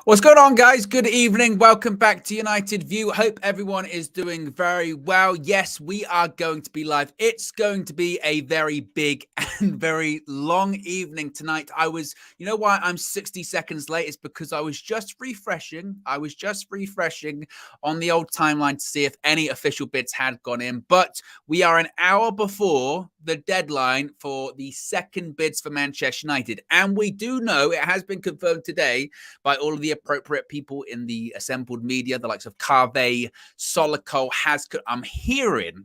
What's going on, guys? Good evening. Welcome back to United View. Hope everyone is doing very well. Yes, we are going to be live. It's going to be a very big and very long evening tonight. You know why I'm 60 seconds late? It's because I was just refreshing. On the old timeline to see if any official bids had gone in. But we are an hour before the deadline for the second bids for Manchester United. And we do know, it has been confirmed today by all of the appropriate people in the assembled media, the likes of Carve, Solico, I'm hearing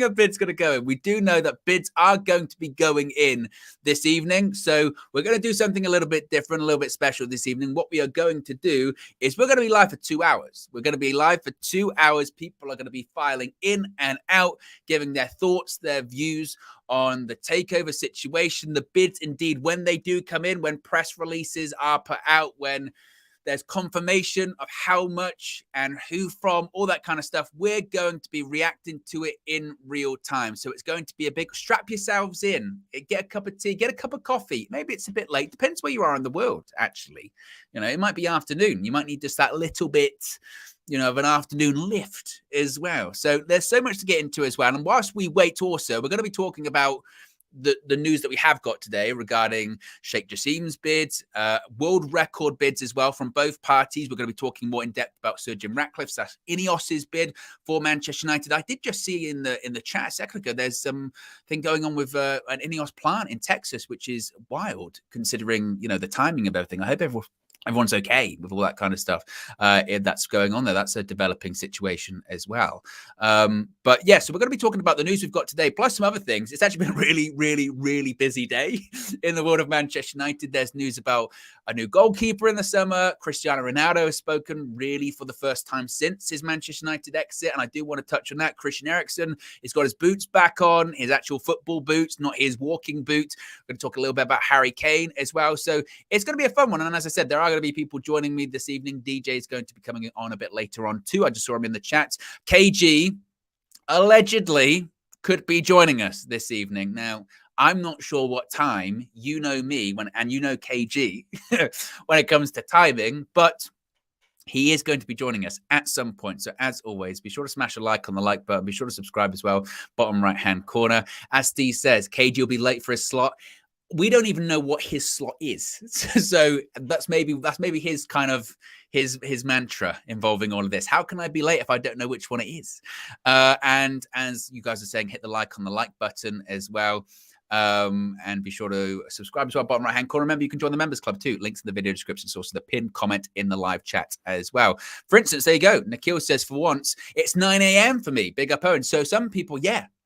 a bid's going to go in. We do know that bids are going to be going in this evening. So we're going to do something a little bit different, a little bit special this evening. What we are going to do is we're going to be live for 2 hours. We're going to be live for 2 hours. People are going to be filing in and out, giving their thoughts, their views on the takeover situation, the bids indeed, when they do come in, when press releases are put out, when there's confirmation of how much and who from, all that kind of stuff. We're going to be reacting to it in real time. So it's going to be a big strap yourselves in, get a cup of tea, get a cup of coffee. Maybe it's a bit late. Depends where you are in the world, actually. You know, it might be afternoon. You might need just that little bit, of an afternoon lift as well. So there's so much to get into as well. And whilst we wait also, we're going to be talking about the news that we have got today regarding Sheikh Jassim's bids, world record bids as well from both parties. We're going to be talking more in depth about Sir Jim Ratcliffe's Ineos's bid for Manchester United. I did just see in the chat a second ago, there's some thing going on with an Ineos plant in Texas, which is wild considering, the timing of everything. I hope everyone's okay with all that kind of stuff that's going on there. That's a developing situation as well. But yeah, so we're going to be talking about the news we've got today, plus some other things. It's actually been a really, really, really busy day in the world of Manchester United. There's news about a new goalkeeper in the summer. Cristiano Ronaldo has spoken really for the first time since his Manchester United exit. And I do want to touch on that. Christian Eriksen has got his boots back on, his actual football boots, not his walking boots. We're going to talk a little bit about Harry Kane as well. So it's going to be a fun one. And as I said, there are going to be people joining me this evening. DJ is going to be coming on a bit later on too. I just saw him in the chat. KG allegedly could be joining us this evening. Now, I'm not sure what time. You know me and you know KG when it comes to timing, but he is going to be joining us at some point. So as always, be sure to smash a like on the like button. Be sure to subscribe as well. Bottom right-hand corner. As Steve says, KG will be late for his slot. We don't even know what his slot is. So that's maybe his kind of his mantra involving all of this. How can I be late if I don't know which one it is? And as you guys are saying, hit the like on the like button as well. And be sure to subscribe as well. Bottom right hand corner. Remember, you can join the members club too. Links in the video description. So also the pinned comment in the live chat as well. For instance, there you go. Nikhil says, for once, it's 9 a.m. for me. Big up, Owen. So some people,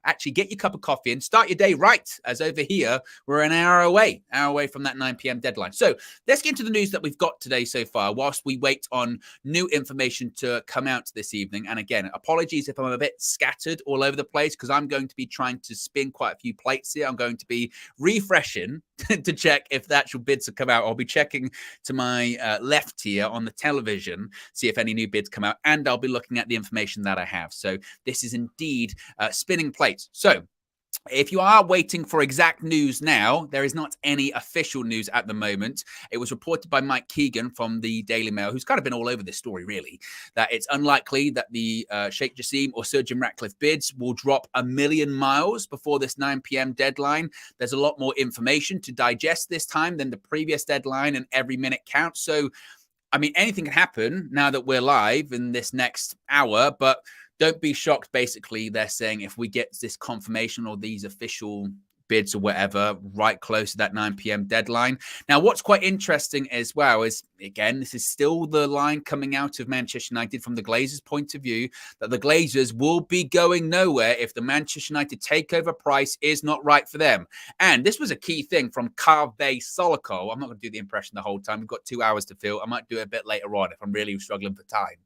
actually get your cup of coffee and start your day right, as over here we're an hour away from that 9 p.m. deadline. So let's get into the news that we've got today so far whilst we wait on new information to come out this evening. And again, apologies if I'm a bit scattered all over the place because I'm going to be trying to spin quite a few plates here. I'm going to be refreshing to check if the actual bids have come out. I'll be checking to my left here on the television, see if any new bids come out, and I'll be looking at the information that I have. So this is indeed spinning plates. So if you are waiting for exact news now, there is not any official news at the moment. It was reported by Mike Keegan from the Daily Mail, who's kind of been all over this story, really, that it's unlikely that the Sheikh Jassim or Sir Jim Ratcliffe bids will drop a million miles before this 9 p.m. deadline. There's a lot more information to digest this time than the previous deadline, and every minute counts. So, I mean, anything can happen now that we're live in this next hour, but don't be shocked. Basically, they're saying if we get this confirmation or these official bids or whatever right close to that 9 p.m. deadline. Now, what's quite interesting as well is, again, this is still the line coming out of Manchester United from the Glazers' point of view, that the Glazers will be going nowhere if the Manchester United takeover price is not right for them. And this was a key thing from Carve Solico. I'm not going to do the impression the whole time. We've got 2 hours to fill. I might do it a bit later on if I'm really struggling for time.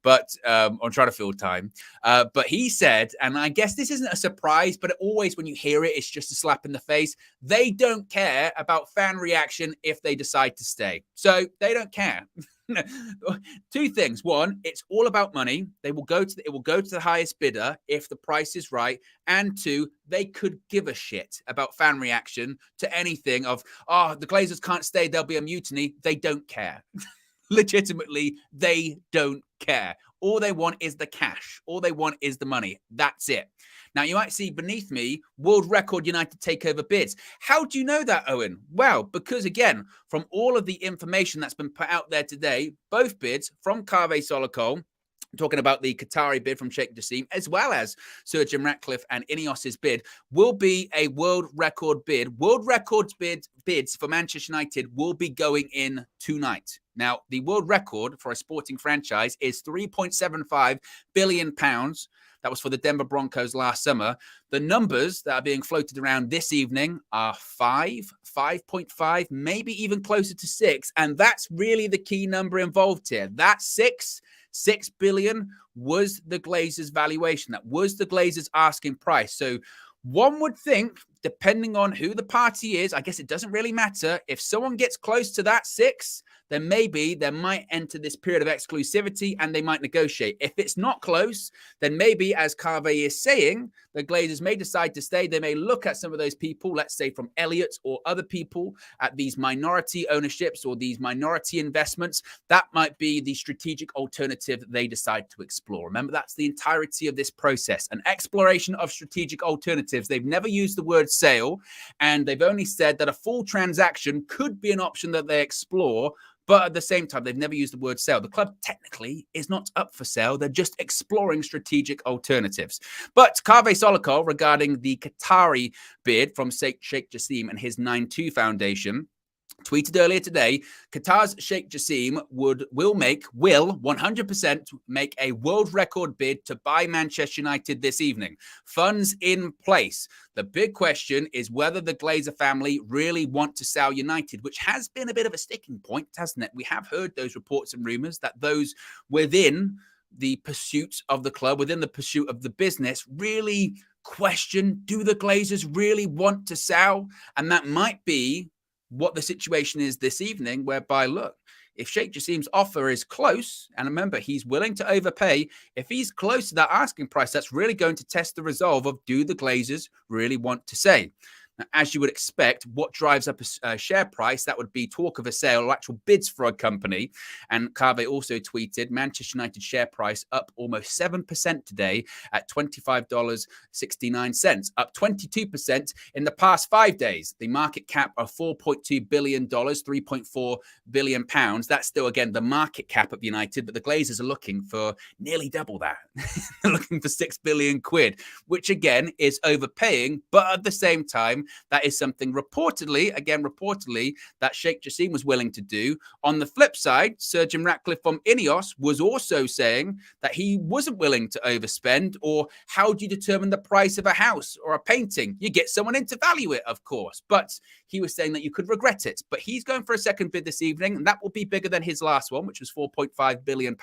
But I'm trying to fill time. But he said, and I guess this isn't a surprise, but always when you hear it, it's just a slap in the face. They don't care about fan reaction if they decide to stay. So they don't care. Two things. One, it's all about money. It will go to the highest bidder if the price is right. And two, they could give a shit about fan reaction to anything of, oh, the Glazers can't stay, there'll be a mutiny. They don't care. Legitimately, they don't care. All they want is the cash. All they want is the money. That's it. Now, you might see beneath me, world record United takeover bids. How do you know that, Owen? Well, because again, from all of the information that's been put out there today, both bids from Kaveh Solokol, talking about the Qatari bid from Sheikh Jassim, as well as Sir Jim Ratcliffe and Ineos's bid, will be a world record bid. World record bids for Manchester United will be going in tonight. Now, the world record for a sporting franchise is £3.75 billion. That was for the Denver Broncos last summer. The numbers that are being floated around this evening are 5.5, maybe even closer to 6. And that's really the key number involved here. That 6 billion was the Glazers' valuation. That was the Glazers' asking price. So one would think, depending on who the party is, I guess it doesn't really matter. If someone gets close to that 6, then maybe they might enter this period of exclusivity and they might negotiate. If it's not close, then maybe, as Kaveh is saying, the Glazers may decide to stay. They may look at some of those people, let's say from Elliott or other people, at these minority ownerships or these minority investments. That might be the strategic alternative that they decide to explore. Remember, that's the entirety of this process, an exploration of strategic alternatives. They've never used the word sale, and they've only said that a full transaction could be an option that they explore. But at the same time, they've never used the word sale. The club technically is not up for sale. They're just exploring strategic alternatives. But Kaveh Solokol, regarding the Qatari bid from Sheikh Jassim and his 9-2 Foundation, tweeted earlier today, Qatar's Sheikh Jassim will 100% make a world record bid to buy Manchester United this evening. Funds in place. The big question is whether the Glazer family really want to sell United, which has been a bit of a sticking point, hasn't it? We have heard those reports and rumors that those within the pursuit of the club, within the pursuit of the business, really question, do the Glazers really want to sell? And that might be what the situation is this evening, whereby, look, if Sheikh Jassim's offer is close, and remember, he's willing to overpay, if he's close to that asking price, that's really going to test the resolve of, do the Glazers really want to say? Now, as you would expect, what drives up a share price? That would be talk of a sale or actual bids for a company. And Kaveh also tweeted, Manchester United share price up almost 7% today at $25.69, up 22% in the past 5 days. The market cap of $4.2 billion, 3.4 billion pounds. That's still, again, the market cap of United, but the Glazers are looking for nearly double that. They're looking for 6 billion quid, which again is overpaying, but at the same time, that is something reportedly, that Sheikh Jassim was willing to do. On the flip side, Sir Jim Ratcliffe from Ineos was also saying that he wasn't willing to overspend. Or how do you determine the price of a house or a painting? You get someone in to value it, of course. But he was saying that you could regret it. But he's going for a second bid this evening, and that will be bigger than his last one, which was £4.5 billion.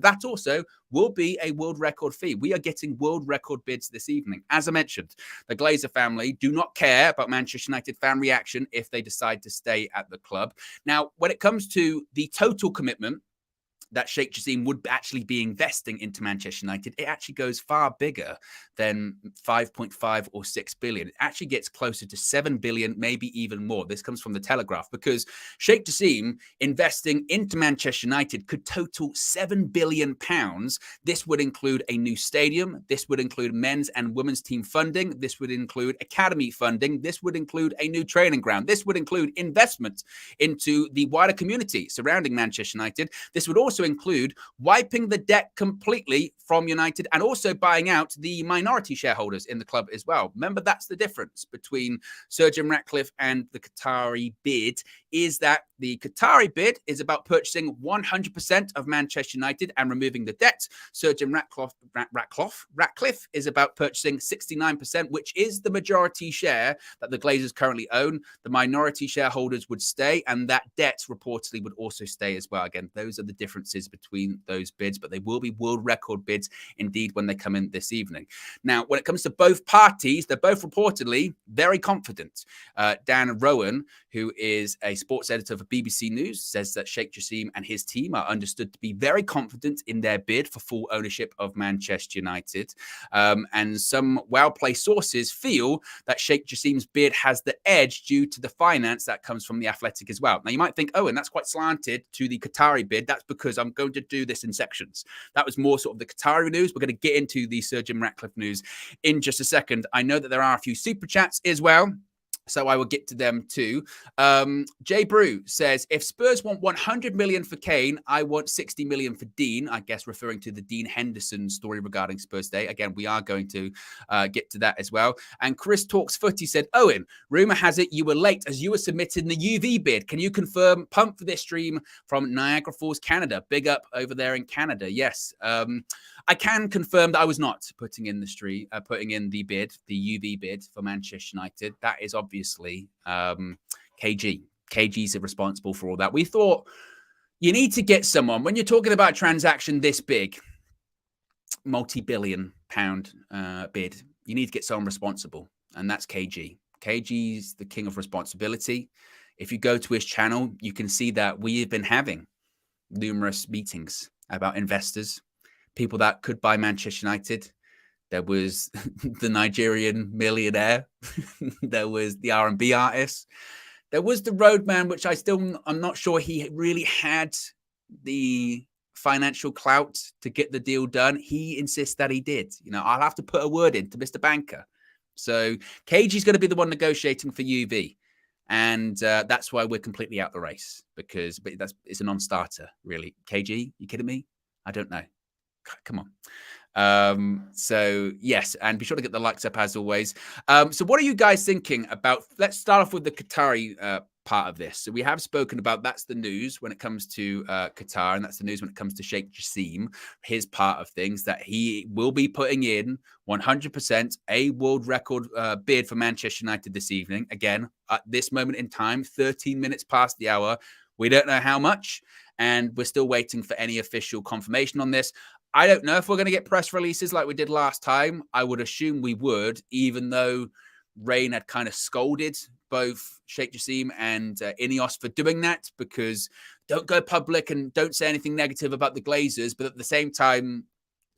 That also will be a world record fee. We are getting world record bids this evening. As I mentioned, the Glazer family do not care about Manchester United fan reaction if they decide to stay at the club. Now, when it comes to the total commitment that Sheikh Jassim would actually be investing into Manchester United, it actually goes far bigger than 5.5 or 6 billion. It actually gets closer to 7 billion, maybe even more. This comes from the Telegraph, because Sheikh Jassim investing into Manchester United could total 7 billion pounds. This would include a new stadium. This would include men's and women's team funding. This would include academy funding. This would include a new training ground. This would include investment into the wider community surrounding Manchester United. This would also include wiping the debt completely from United and also buying out the minority shareholders in the club as well. Remember, that's the difference between Sir Jim Ratcliffe and the Qatari bid, is that the Qatari bid is about purchasing 100% of Manchester United and removing the debt. Sir Jim Ratcliffe is about purchasing 69%, which is the majority share that the Glazers currently own. The minority shareholders would stay, and that debt reportedly would also stay as well. Again, those are the differences between those bids, but they will be world record bids indeed when they come in this evening. Now, when it comes to both parties, they're both reportedly very confident. Dan Rowan, who is a sports editor for BBC News, says that Sheikh Jassim and his team are understood to be very confident in their bid for full ownership of Manchester United. And some well-placed sources feel that Sheikh Jassim's bid has the edge due to the finance that comes from the Athletic as well. Now, you might think, oh, and that's quite slanted to the Qatari bid. That's because I'm going to do this in sections. That was more sort of the Qatari news. We're going to get into the Sir Jim Ratcliffe news in just a second. I know that there are a few super chats as well, so I will get to them too. Jay Brew says, if Spurs want 100 million for Kane, I want 60 million for Dean. I guess referring to the Dean Henderson story regarding Spurs Day. Again, we are going to get to that as well. And Chris Talks Footy said, Owen, rumour has it you were late as you were submitting the UV bid. Can you confirm? Pump for this stream from Niagara Falls, Canada. Big up over there in Canada. Yes. I can confirm that I was not putting in the bid, the UV bid for Manchester United. That is obviously KG. KG's responsible for all that. We thought you need to get someone, when you're talking about a transaction this big, multi-billion pound bid, you need to get someone responsible. And that's KG. KG's the king of responsibility. If you go to his channel, you can see that we have been having numerous meetings about investors, people that could buy Manchester United. There was the Nigerian millionaire. There was the R&B artist. There was the roadman, which I'm not sure he really had the financial clout to get the deal done. He insists that he did. I'll have to put a word in to Mr. Banker. So KG's going to be the one negotiating for UV. And that's why we're completely out the race, because it's a non-starter, really. KG, you kidding me? I don't know. Come on. So yes, and be sure to get the likes up as always. So what are you guys thinking about? Let's start off with the Qatari part of this. So we have spoken about, that's the news when it comes to Qatar, and that's the news when it comes to Sheikh Jassim, his part of things, that he will be putting in 100% a world record bid for Manchester United this evening. Again, at this moment in time, 13 minutes past the hour. We don't know how much, and we're still waiting for any official confirmation on this. I don't know if we're going to get press releases like we did last time. I would assume we would, even though Rain had kind of scolded both Sheikh Jassim and Ineos for doing that, because don't go public and don't say anything negative about the Glazers. But at the same time,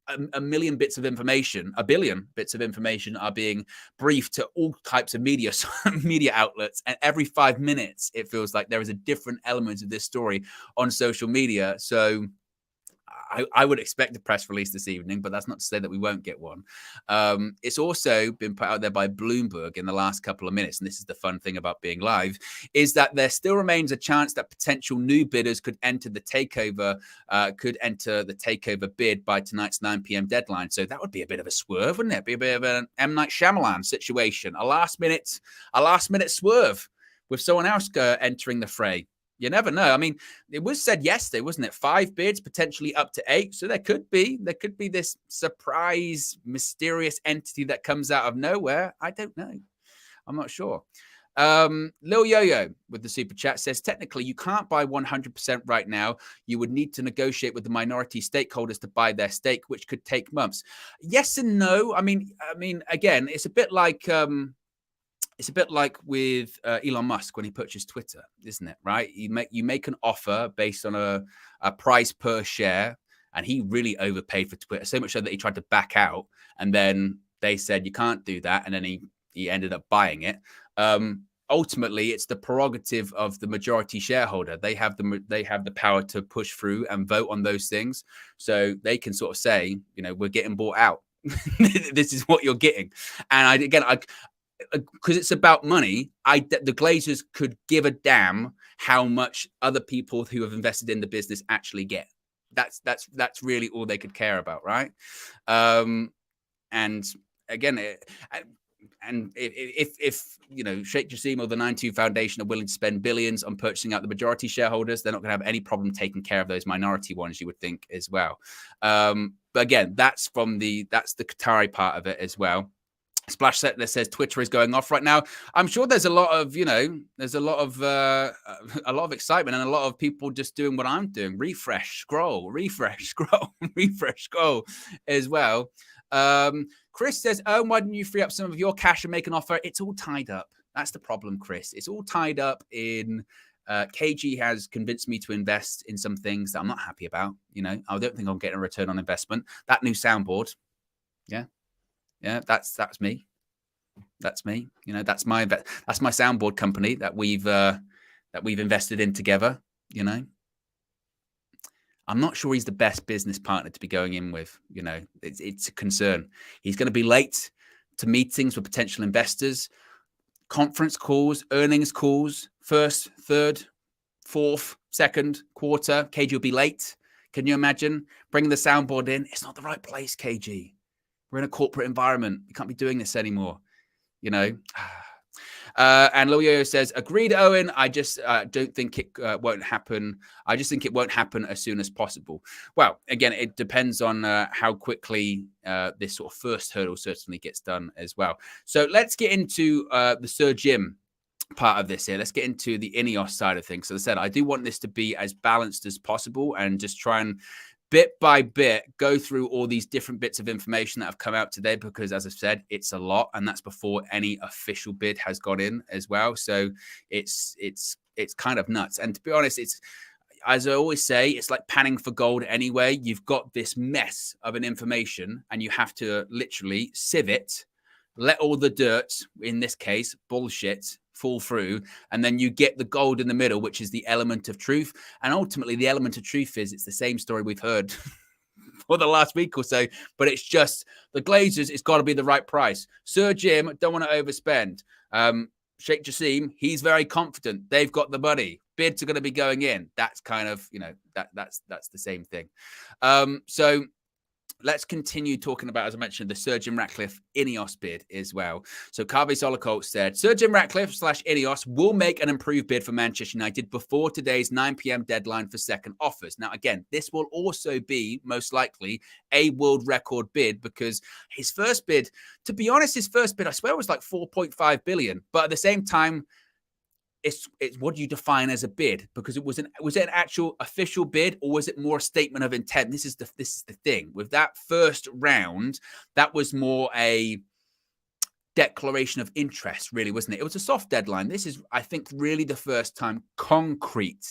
a billion bits of information are being briefed to all types of media outlets. And every 5 minutes, it feels like there is a different element of this story on social media. So I would expect a press release this evening, but that's not to say that we won't get one. It's also been put out there by Bloomberg in the last couple of minutes, and this is the fun thing about being live, is that there still remains a chance that potential new bidders could enter the takeover bid by tonight's 9 p.m. deadline. So that would be a bit of a swerve, wouldn't it? Be a bit of an M. Night Shyamalan situation, a last minute swerve with someone else entering the fray. You never know. I mean, it was said yesterday, wasn't it? 5 bids, potentially up to 8. So there could be this surprise, mysterious entity that comes out of nowhere. I don't know. I'm not sure. Lil Yo-Yo with the super chat says, technically, you can't buy 100% right now. You would need to negotiate with the minority stakeholders to buy their stake, which could take months. Yes and no. I mean, again, it's a bit like with Elon Musk when he purchased Twitter, isn't it? Right? You make an offer based on a price per share, and he really overpaid for Twitter, so much so that he tried to back out, and then they said you can't do that, and then he ended up buying it. Ultimately, it's the prerogative of the majority shareholder. They have the power to push through and vote on those things, so they can sort of say, we're getting bought out. This is what you're getting, and because it's about money, the Glazers could give a damn how much other people who have invested in the business actually get. That's really all they could care about, right? And again, if Sheikh Jassim or the 92 Foundation are willing to spend billions on purchasing out the majority shareholders, they're not going to have any problem taking care of those minority ones, you would think, as well. But again, that's the Qatari part of it as well. Splash Set that says Twitter is going off right now. I'm sure there's a lot of excitement and a lot of people just doing what I'm doing. Refresh, scroll as well. Chris says, oh, why didn't you free up some of your cash and make an offer? It's all tied up. That's the problem, Chris. It's all tied up in KG has convinced me to invest in some things that I'm not happy about. You know, I don't think I'm getting a return on investment. That new soundboard, yeah, that's me. That's me. You know, that's my soundboard company that we've invested in together. You know, I'm not sure he's the best business partner to be going in with. You know, it's a concern. He's going to be late to meetings with potential investors, conference calls, earnings calls, first, third, fourth, second quarter. KG will be late. Can you imagine bringing the soundboard in? It's not the right place, KG. We're in a corporate environment. We can't be doing this anymore. You know. And Loyo says, agreed, Owen. I just don't think it won't happen. I just think it won't happen as soon as possible. Well, again, it depends on how quickly this sort of first hurdle certainly gets done as well. So let's get into the Sir Jim part of this here. Let's get into the INEOS side of things. So as I said, I do want this to be as balanced as possible and just try and bit by bit go through all these different bits of information that have come out today, because as I've said, it's a lot, and that's before any official bid has got in as well. So it's kind of nuts. And to be honest, it's, as I always say, it's like panning for gold anyway. You've got this mess of an information and you have to literally sieve it, let all the dirt, in this case, bullshit, fall through, and then you get the gold in the middle, which is the element of truth. And ultimately, the element of truth is it's the same story we've heard for the last week or so, but it's just the Glazers, it's got to be the right price. Sir Jim don't want to overspend. Sheikh Jassim, he's very confident. They've got the money. Bids are going to be going in. That's kind of, you know, that's the same thing. So let's continue talking about, as I mentioned, the Sir Jim Ratcliffe INEOS bid as well. So Carvey Solocolt said, Sir Jim Ratcliffe / INEOS will make an improved bid for Manchester United before today's 9 p.m. deadline for second offers. Now, again, this will also be most likely a world record bid, because his first bid, to be honest, I swear was like 4.5 billion. But at the same time, it's what do you define as a bid? Because was it an actual official bid, or was it more a statement of intent? This is the thing with that first round. That was more a declaration of interest, really, wasn't it? It was a soft deadline. This is, I think, really the first time concrete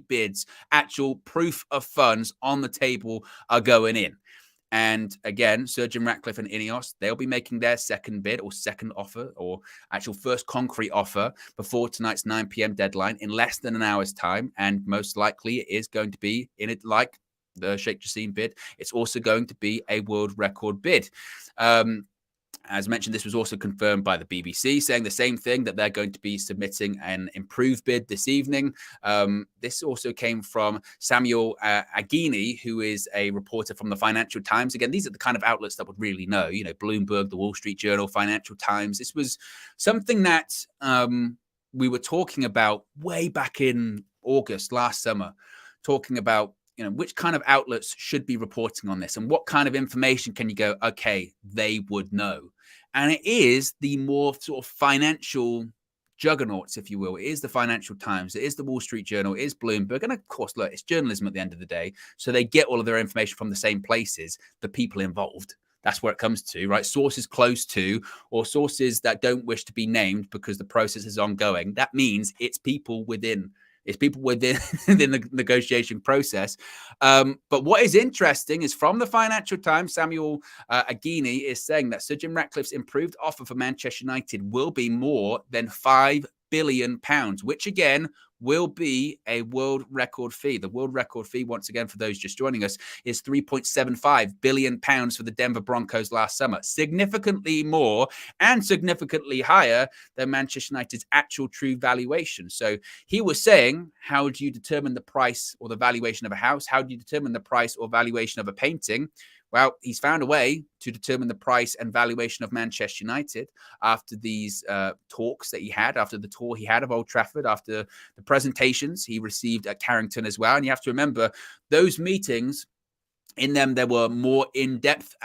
bids, actual proof of funds on the table are going in. And again, Sir Jim Ratcliffe and INEOS, they'll be making their second bid or second offer or actual first concrete offer before tonight's 9 p.m. deadline in less than an hour's time. And most likely it is going to be in it like the Sheikh Jassim bid. It's also going to be a world record bid. As mentioned, this was also confirmed by the BBC, saying the same thing, that they're going to be submitting an improved bid this evening. This also came from Samuel Aghini, who is a reporter from the Financial Times. Again, these are the kind of outlets that would really know, you know, Bloomberg, the Wall Street Journal, Financial Times. This was something that we were talking about way back in August last summer, talking about, you know, which kind of outlets should be reporting on this and what kind of information can you go, okay, they would know. And it is the more sort of financial juggernauts, if you will. It is the Financial Times. It is the Wall Street Journal. It is Bloomberg. And of course, look, it's journalism at the end of the day. So they get all of their information from the same places, the people involved. That's where it comes to, right? Sources close to, or sources that don't wish to be named because the process is ongoing. That means it's people within the negotiation process. But what is interesting is from the Financial Times, Samuel Aghini is saying that Sir Jim Ratcliffe's improved offer for Manchester United will be more than £5 billion, which again will be a world record fee. The world record fee, once again, for those just joining us, is £3.75 billion for the Denver Broncos last summer. Significantly more and significantly higher than Manchester United's actual true valuation. So he was saying, how do you determine the price or the valuation of a house? How do you determine the price or valuation of a painting? Well, he's found a way to determine the price and valuation of Manchester United after these talks that he had, after the tour he had of Old Trafford, after the presentations he received at Carrington as well. And you have to remember, those meetings, in them, there were more in-depth,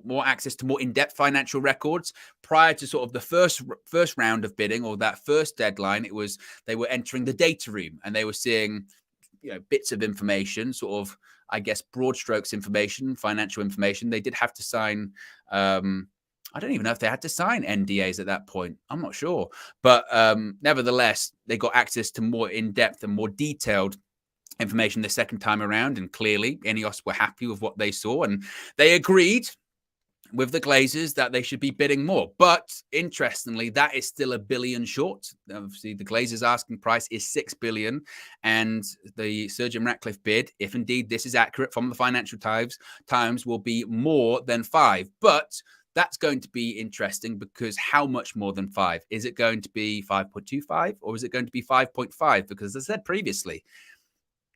more access to more in-depth financial records. Prior to sort of the first round of bidding or that first deadline, it was they were entering the data room and they were seeing, you know, bits of information, sort of, I guess, broad strokes information, financial information. They did have to sign I don't even know if they had to sign NDAs at that point. I'm not sure. But nevertheless, they got access to more in-depth and more detailed information the second time around. And clearly, Ineos were happy with what they saw. And they agreed with the Glazers that they should be bidding more. But interestingly, that is still $1 billion short. Obviously, the Glazers' asking price is $6 billion. And the Sir Jim Ratcliffe bid, if indeed this is accurate from the Financial Times, will be more than 5. But that's going to be interesting because how much more than 5? Is it going to be 5.25 or is it going to be 5.5? Because as I said previously,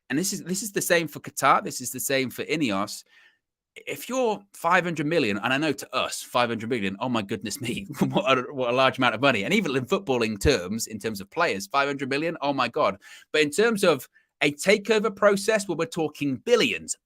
and this is the same for Qatar, this is the same for Ineos. If you're 500 million, and I know to us 500 million, oh my goodness me, what a large amount of money. And even in footballing terms, in terms of players, 500 million, oh my God. But in terms of a takeover process where we're talking billions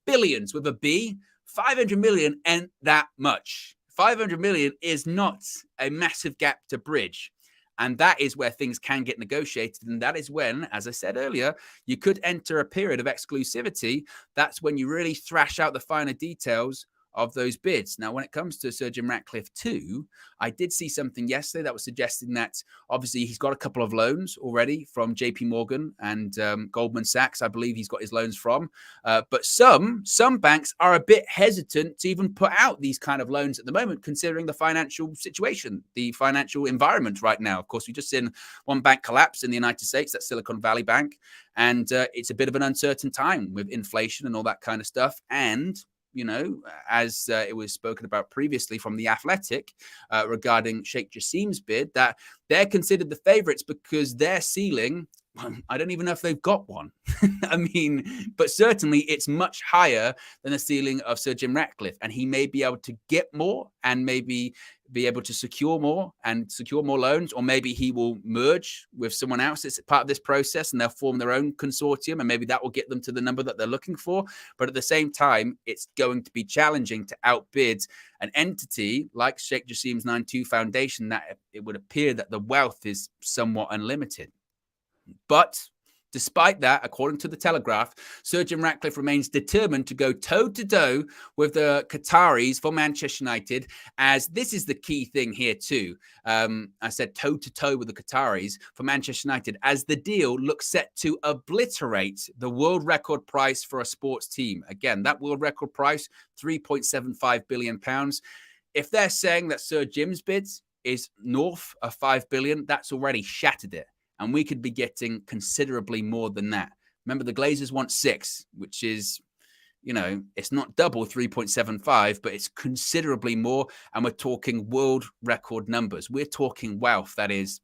with a B, 500 million and that much. 500 million is not a massive gap to bridge. And that is where things can get negotiated. And that is when, as I said earlier, you could enter a period of exclusivity. That's when you really thrash out the finer details of those bids. Now, when it comes to Sir Jim Ratcliffe too, I did see something yesterday that was suggesting that obviously he's got a couple of loans already from JP Morgan and Goldman Sachs, I believe he's got his loans from. But some banks are a bit hesitant to even put out these kind of loans at the moment, considering the financial situation, the financial environment right now. Of course, we just seen one bank collapse in the United States, that's Silicon Valley Bank. And it's a bit of an uncertain time with inflation and all that kind of stuff. And you know, as it was spoken about previously from The Athletic regarding Sheikh Jassim's bid, that they're considered the favorites because their ceiling, I don't even know if they've got one. I mean, but certainly it's much higher than the ceiling of Sir Jim Ratcliffe. And he may be able to get more and maybe be able to secure more loans, or maybe he will merge with someone else that's part of this process and they'll form their own consortium, and maybe that will get them to the number that they're looking for. But at the same time, it's going to be challenging to outbid an entity like Sheikh Jassim's 9-2 Foundation, that it would appear that the wealth is somewhat unlimited. But despite that, according to the Telegraph, Sir Jim Ratcliffe remains determined to go toe-to-toe with the Qataris for Manchester United, as this is the key thing here too. I said toe-to-toe with the Qataris for Manchester United, as the deal looks set to obliterate the world record price for a sports team. Again, that world record price, £3.75 billion. If they're saying that Sir Jim's bids is north of 5 billion, that's already shattered it. And we could be getting considerably more than that. Remember, the Glazers want 6, which is, you know, it's not double 3.75, but it's considerably more. And we're talking world record numbers. We're talking wealth that is,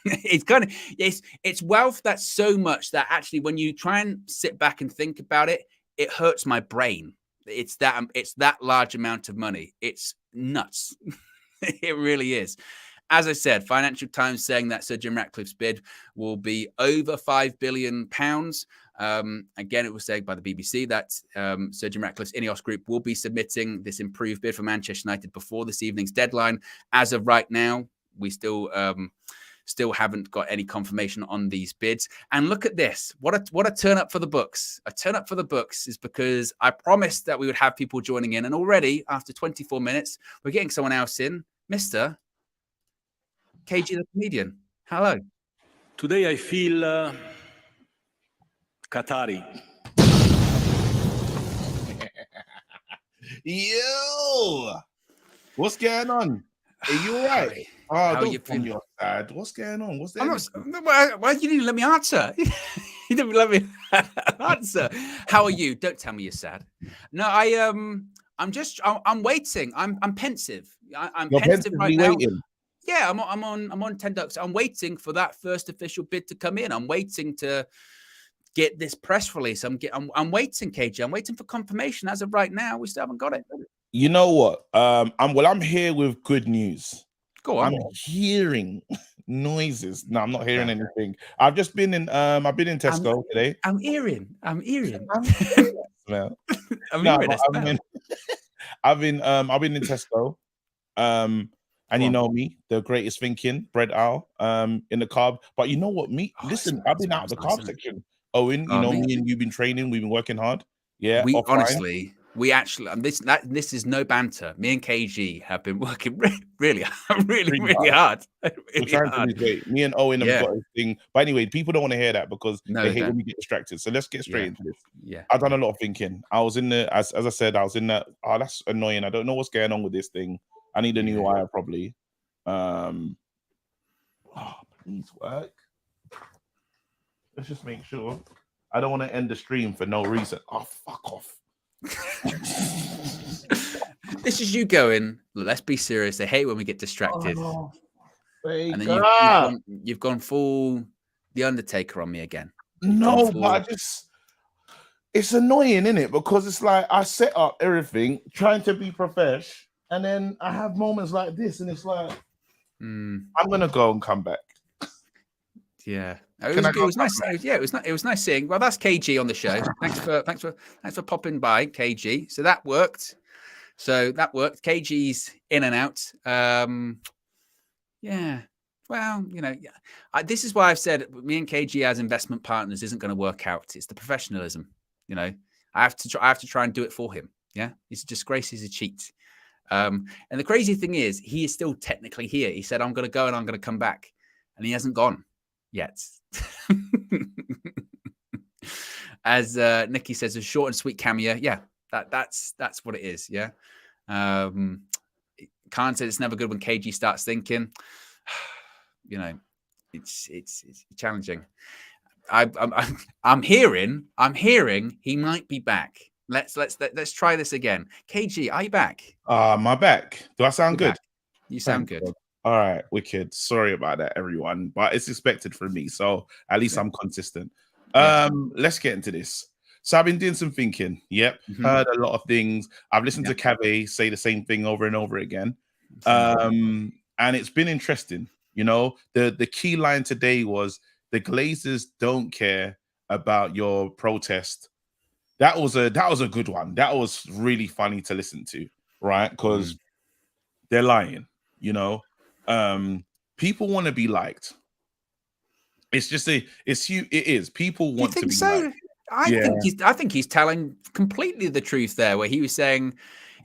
it's wealth that's so much that actually when you try and sit back and think about it, it hurts my brain. It's that large amount of money. It's nuts. It really is. As I said, Financial Times saying that Sir Jim Ratcliffe's bid will be over £5 billion. Again, it was said by the BBC that Sir Jim Ratcliffe's Ineos Group will be submitting this improved bid for Manchester United before this evening's deadline. As of right now, we still haven't got any confirmation on these bids. And look at this. What a turn up for the books. A turn up for the books is because I promised that we would have people joining in. And already, after 24 minutes, we're getting someone else in. Mr. KG the comedian. Hello. Today I feel Qatari. Yo, what's going on? Are you all right? Oh, How don't you tell me feeling? you're sad. What's going on? What's I'm that? not, why you didn't let me answer? You didn't let me answer. How are you? Don't tell me you're sad. No, I'm waiting. I'm pensive. I'm You're pensive right now. waiting. Yeah, I'm on 10 ducks. I'm waiting for that first official bid to come in. I'm waiting to get this press release. I'm waiting, KJ. I'm waiting for confirmation. As of right now, we still haven't got it. You know what? I'm here with good news. Go on. I'm hearing noises. No, I'm not hearing anything. I've just been in Tesco today. I'm hearing. Well, I'm no, hearing it. I've been in Tesco. And you know me, the greatest thinking, bread owl, in the carb. But you know what, me? Listen, I've been out of the carb section. Owen, you know me and you've been training, we've been working hard. Yeah. We we actually, this is no banter. Me and KG have been working really hard. We're trying to lose weight. Me and Owen have got a thing. But anyway, people don't want to hear that because they hate when we get distracted. So let's get straight into this. Yeah. I've done a lot of thinking. I was in the, as I said, I was in that. Oh, that's annoying. I don't know what's going on with this thing. I need a new wire probably. Please work. Let's just make sure. I don't want to end the stream for no reason. Oh, fuck off. This is you going, let's be serious. They hate when we get distracted. Oh, and then you've gone full The Undertaker on me again. No, but it's annoying, isn't it? Because it's like I set up everything trying to be profesh, and then I have moments like this, and it's like I'm gonna go and come back. Yeah, it was nice. Yeah, it was nice seeing. Well, that's KG on the show. Thanks for popping by, KG. So that worked. KG's in and out. Yeah. Well, this is why I've said me and KG as investment partners isn't going to work out. It's the professionalism. I have to try and do it for him. Yeah, he's a disgrace. He's a cheat. And the crazy thing is, he is still technically here. He said, "I'm going to go and I'm going to come back," and he hasn't gone yet. As Nikki says, a short and sweet cameo. Yeah, that's what it is. Yeah. Khan said it's never good when KG starts thinking. It's challenging. I'm hearing he might be back. Let's try this again. KG, are you back? Am I back? Do I sound good? Back. You sound good. All right, wicked. Sorry about that, everyone, but it's expected from me, so at least I'm consistent. Let's get into this. So I've been doing some thinking. Yep, heard a lot of things. I've listened to Cave say the same thing over and over again, and it's been interesting. The key line today was the Glazers don't care about your protest. That was a good one. That was really funny to listen to, right? Because they're lying. People want to be liked. It's just it is. People want to be liked. I think he's telling completely the truth there, where he was saying,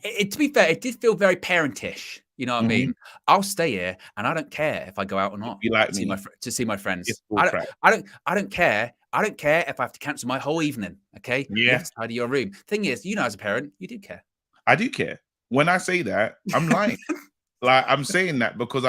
to be fair, it did feel very parentish. You know what I mean? I'll stay here, and I don't care if I go out or not to see my friends. I don't care. I don't care if I have to cancel my whole evening. Okay, you have to tidy your room. Thing is, as a parent, you do care. I do care. When I say that, I'm lying. Like I'm saying that because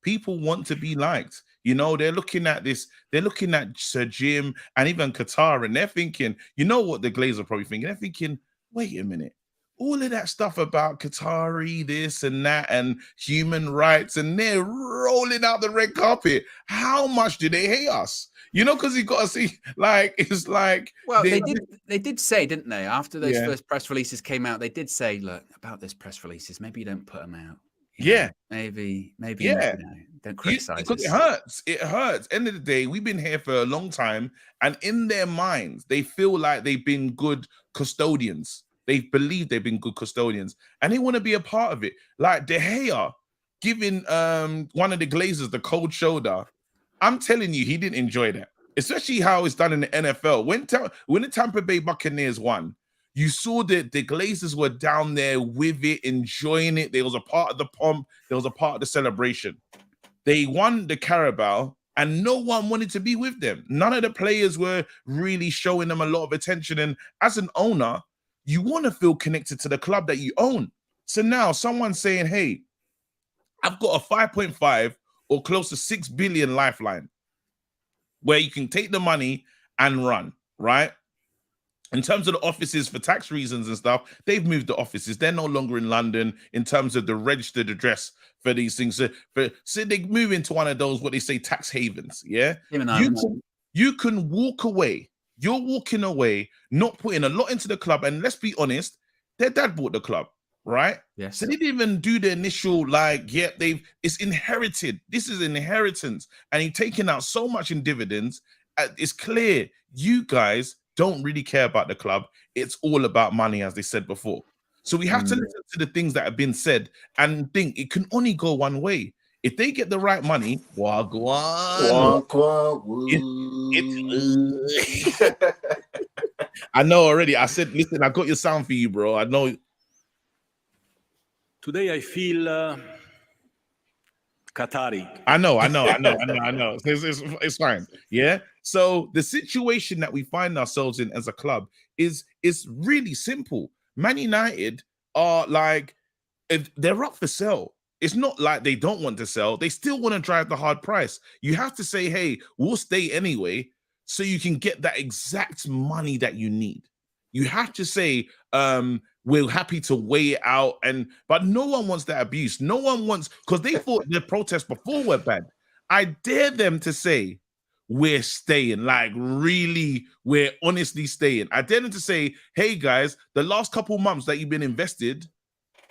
people want to be liked. They're looking at this, they're looking at Sir Jim and even Qatar, and they're thinking, what the Glazers are probably thinking? They're thinking, wait a minute, all of that stuff about Qatari, this and that, and human rights, and they're rolling out the red carpet. How much do they hate us? Because you got to see, it's like. Well, they did say, didn't they? After those first press releases came out, they did say, look, about those press releases, maybe you don't put them out. Maybe don't criticize because it hurts. It hurts. End of the day, we've been here for a long time, and in their minds, they feel like they've been good custodians. They believe they've been good custodians, and they want to be a part of it. Like De Gea giving one of the Glazers the cold shoulder. I'm telling you, he didn't enjoy that, especially how it's done in the NFL. When the Tampa Bay Buccaneers won, you saw that the Glazers were down there with it, enjoying it. There was a part of the pomp. There was a part of the celebration. They won the Carabao, and no one wanted to be with them. None of the players were really showing them a lot of attention. And as an owner, you want to feel connected to the club that you own. So now someone's saying, hey, I've got a 5.5 or close to 6 billion lifeline where you can take the money and run, right? In terms of the offices for tax reasons and stuff, they've moved the offices. They're no longer in London in terms of the registered address for these things. So they move into one of those, what they say, tax havens. Yeah. You can walk away. You're walking away, not putting a lot into the club. And let's be honest, their dad bought the club, right? Yes. So they didn't even do the initial, it's inherited. This is an inheritance. And he's taking out so much in dividends. It's clear you guys don't really care about the club. It's all about money, as they said before. So we have to listen to the things that have been said and think it can only go one way. If they get the right money, I know already. I said, listen, I got your sound for you, bro. I know. Today I feel Qatari. I know. It's fine. Yeah. So the situation that we find ourselves in as a club is really simple. Man United are like, if they're up for sale. It's not like they don't want to sell. They still want to drive the hard price. You have to say, hey, we'll stay anyway, so you can get that exact money that you need. You have to say, we're happy to weigh it out, but no one wants that abuse. No one wants, because they thought the protests before were bad. I dare them to say, we're staying, like really, we're honestly staying. I dare them to say, hey guys, the last couple months that you've been invested,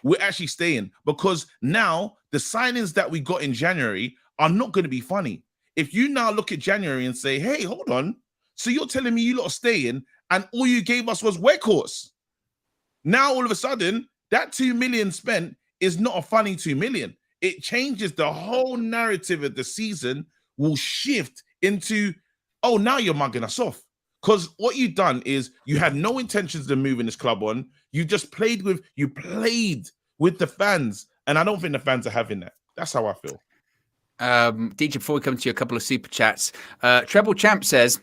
we're actually staying, because now the signings that we got in January are not going to be funny. If you now look at January and say, hey, hold on, so you're telling me you lot are staying and all you gave us was Weghorst. Now all of a sudden that 2 million spent is not a funny 2 million. It changes the whole narrative of the season, will shift into, oh, now you're mugging us off. Because what you've done is you had no intentions of moving this club on. You just played with the fans. And I don't think the fans are having that. That's how I feel. DJ, before we come to you, a couple of super chats. Treble Champ says,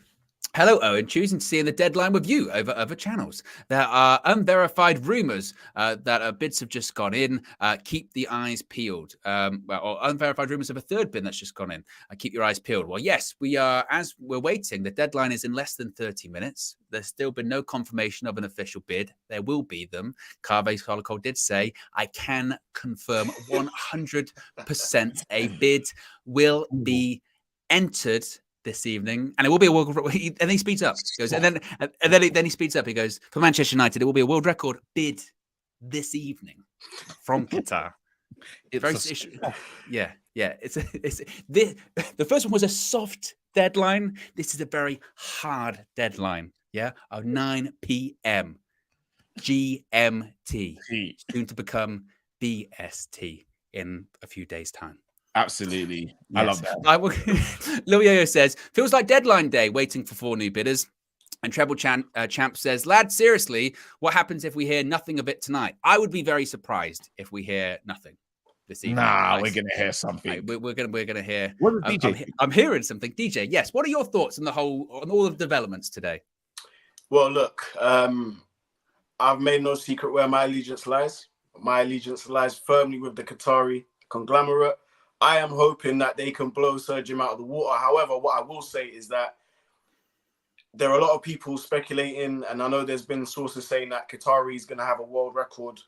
hello, Owen. Choosing to see in the deadline with you over other channels. There are unverified rumors that bids have just gone in. Keep the eyes peeled. Or unverified rumors of a third bid that's just gone in. Keep your eyes peeled. Well, yes, we are. As we're waiting, the deadline is in less than 30 minutes. There's still been no confirmation of an official bid. There will be them. Carve Colico did say, I can confirm 100% a bid will be entered this evening, and it will be a world record. And then he speeds up. He goes, and then he speeds up. He goes, for Manchester United, it will be a world record bid this evening from Qatar. Yeah. The first one was a soft deadline. This is a very hard deadline. Yeah, of 9 p.m. GMT, soon to become BST in a few days' time. Absolutely. Yes. I love that. Lil Yo-Yo says, feels like deadline day waiting for 4 new bidders. And Treble Champ says, lad, seriously, what happens if we hear nothing of it tonight? I would be very surprised if we hear nothing this evening. Nah, we're going to hear something. Right, we're going to hear. What is DJ? I'm hearing something. DJ, yes. What are your thoughts on all of the developments today? Well, look, I've made no secret where my allegiance lies. My allegiance lies firmly with the Qatari conglomerate. I am hoping that they can blow Sir Jim out of the water. However, what I will say is that there are a lot of people speculating, and I know there's been sources saying that Qatari is going to have a world record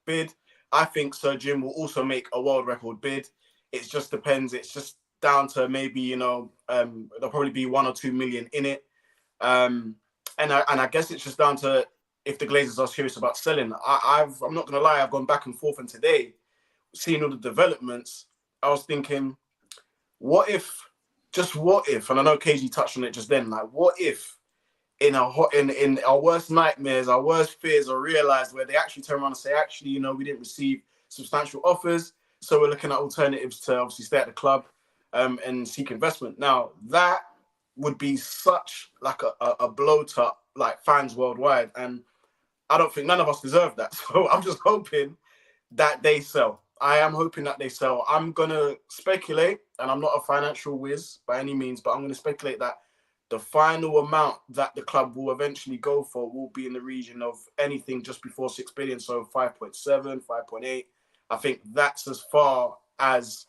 bid. I think Sir Jim will also make a world record bid. It just depends. It's just down to maybe, there'll probably be 1 or 2 million in it. And I guess it's just down to if the Glazers are serious about selling. I'm not going to lie, I've gone back and forth, and today, seeing all the developments, I was thinking, what if, and I know KG touched on it just then, like, what if in our worst nightmares, our worst fears are realized where they actually turn around and say, actually, we didn't receive substantial offers, so we're looking at alternatives to obviously stay at the club and seek investment. Now, that would be such like a blow to like fans worldwide, and I don't think none of us deserve that. So I'm just hoping that they sell. I am hoping that they sell. I'm going to speculate, and I'm not a financial whiz by any means, but I'm going to speculate that the final amount that the club will eventually go for will be in the region of anything just before 6 billion. So 5.7, 5.8. I think that's as far as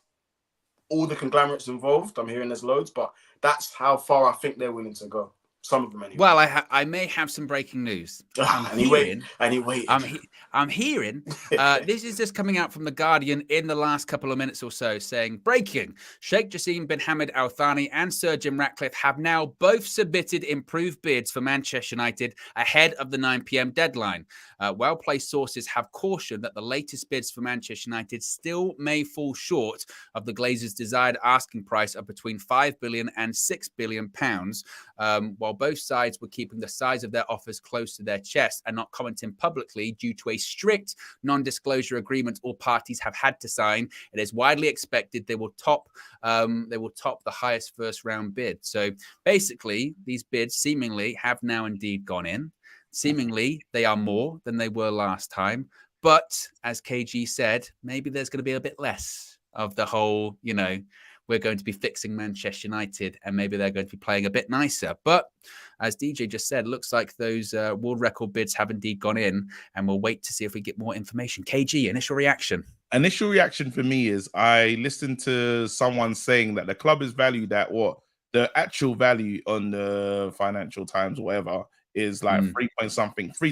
all the conglomerates involved. I'm hearing there's loads, but that's how far I think they're willing to go. Some of them anyway. Well, I may have some breaking news. I'm hearing this is just coming out from The Guardian in the last couple of minutes or so, saying, breaking, Sheikh Jassim bin Hamad Al Thani and Sir Jim Ratcliffe have now both submitted improved bids for Manchester United ahead of the 9 p.m. deadline. Well-placed sources have cautioned that the latest bids for Manchester United still may fall short of the Glazers' desired asking price of between £5 billion and £6 billion, while both sides were keeping the size of their offers close to their chest and not commenting publicly due to a strict non-disclosure agreement all parties have had to sign. It is widely expected they will top the highest first round bid. So basically, these bids seemingly have now indeed gone in. Seemingly, they are more than they were last time. But as KG said, maybe there's going to be a bit less of the whole, we're going to be fixing Manchester United and maybe they're going to be playing a bit nicer. But as DJ just said, looks like those world record bids have indeed gone in, and we'll wait to see if we get more information. KG, initial reaction? Initial reaction for me is I listened to someone saying that the club is valued at what? The actual value on the Financial Times or whatever is like 3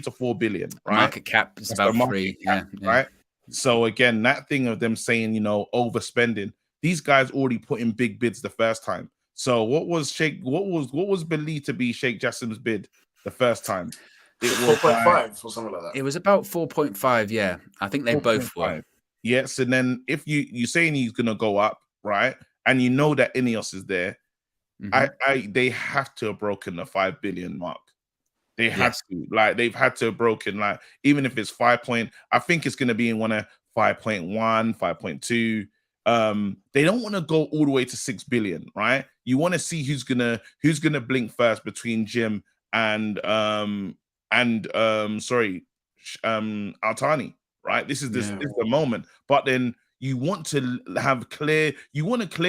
to 4 billion, right? Market cap is about 3, right? So again, that thing of them saying, overspending, these guys already put in big bids the first time. So what was believed to be Sheikh Jassim's bid the first time? It was 4.5 or something like that. It was about 4.5, yeah. I think they both were. Yes, and then if you're saying he's gonna go up, right? And you know that Ineos is there, they have to have broken the 5 billion mark. They have to, they've had to have broken, even if it's I think it's gonna be in one of 5.1, 5.2. They don't want to go all the way to 6 billion, right? You want to see who's gonna blink first between Jim and Altani, right? This is the moment. But then you want to clear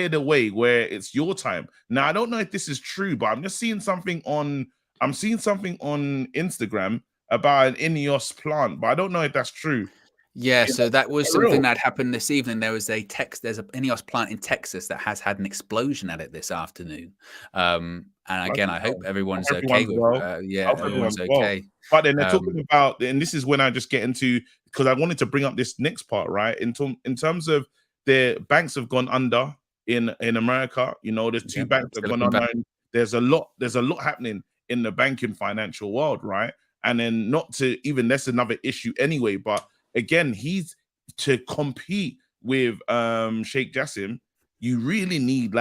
the way where it's your time. Now I don't know if this is true, but I'm seeing something on Instagram about an Ineos plant, but I don't know if that's true. Yeah, so that was something that happened this evening. There's an Ineos plant in Texas that has had an explosion at it this afternoon. And again, I hope everyone's okay. Everyone's okay. But then they're talking about, and this is when I just get into, because I wanted to bring up this next part, right? In terms of the banks have gone under in America. There's 2 banks that have gone under. There's a lot happening in the banking financial world, right? And then that's another issue anyway, but again, he's to compete with Sheikh Jassim. You really need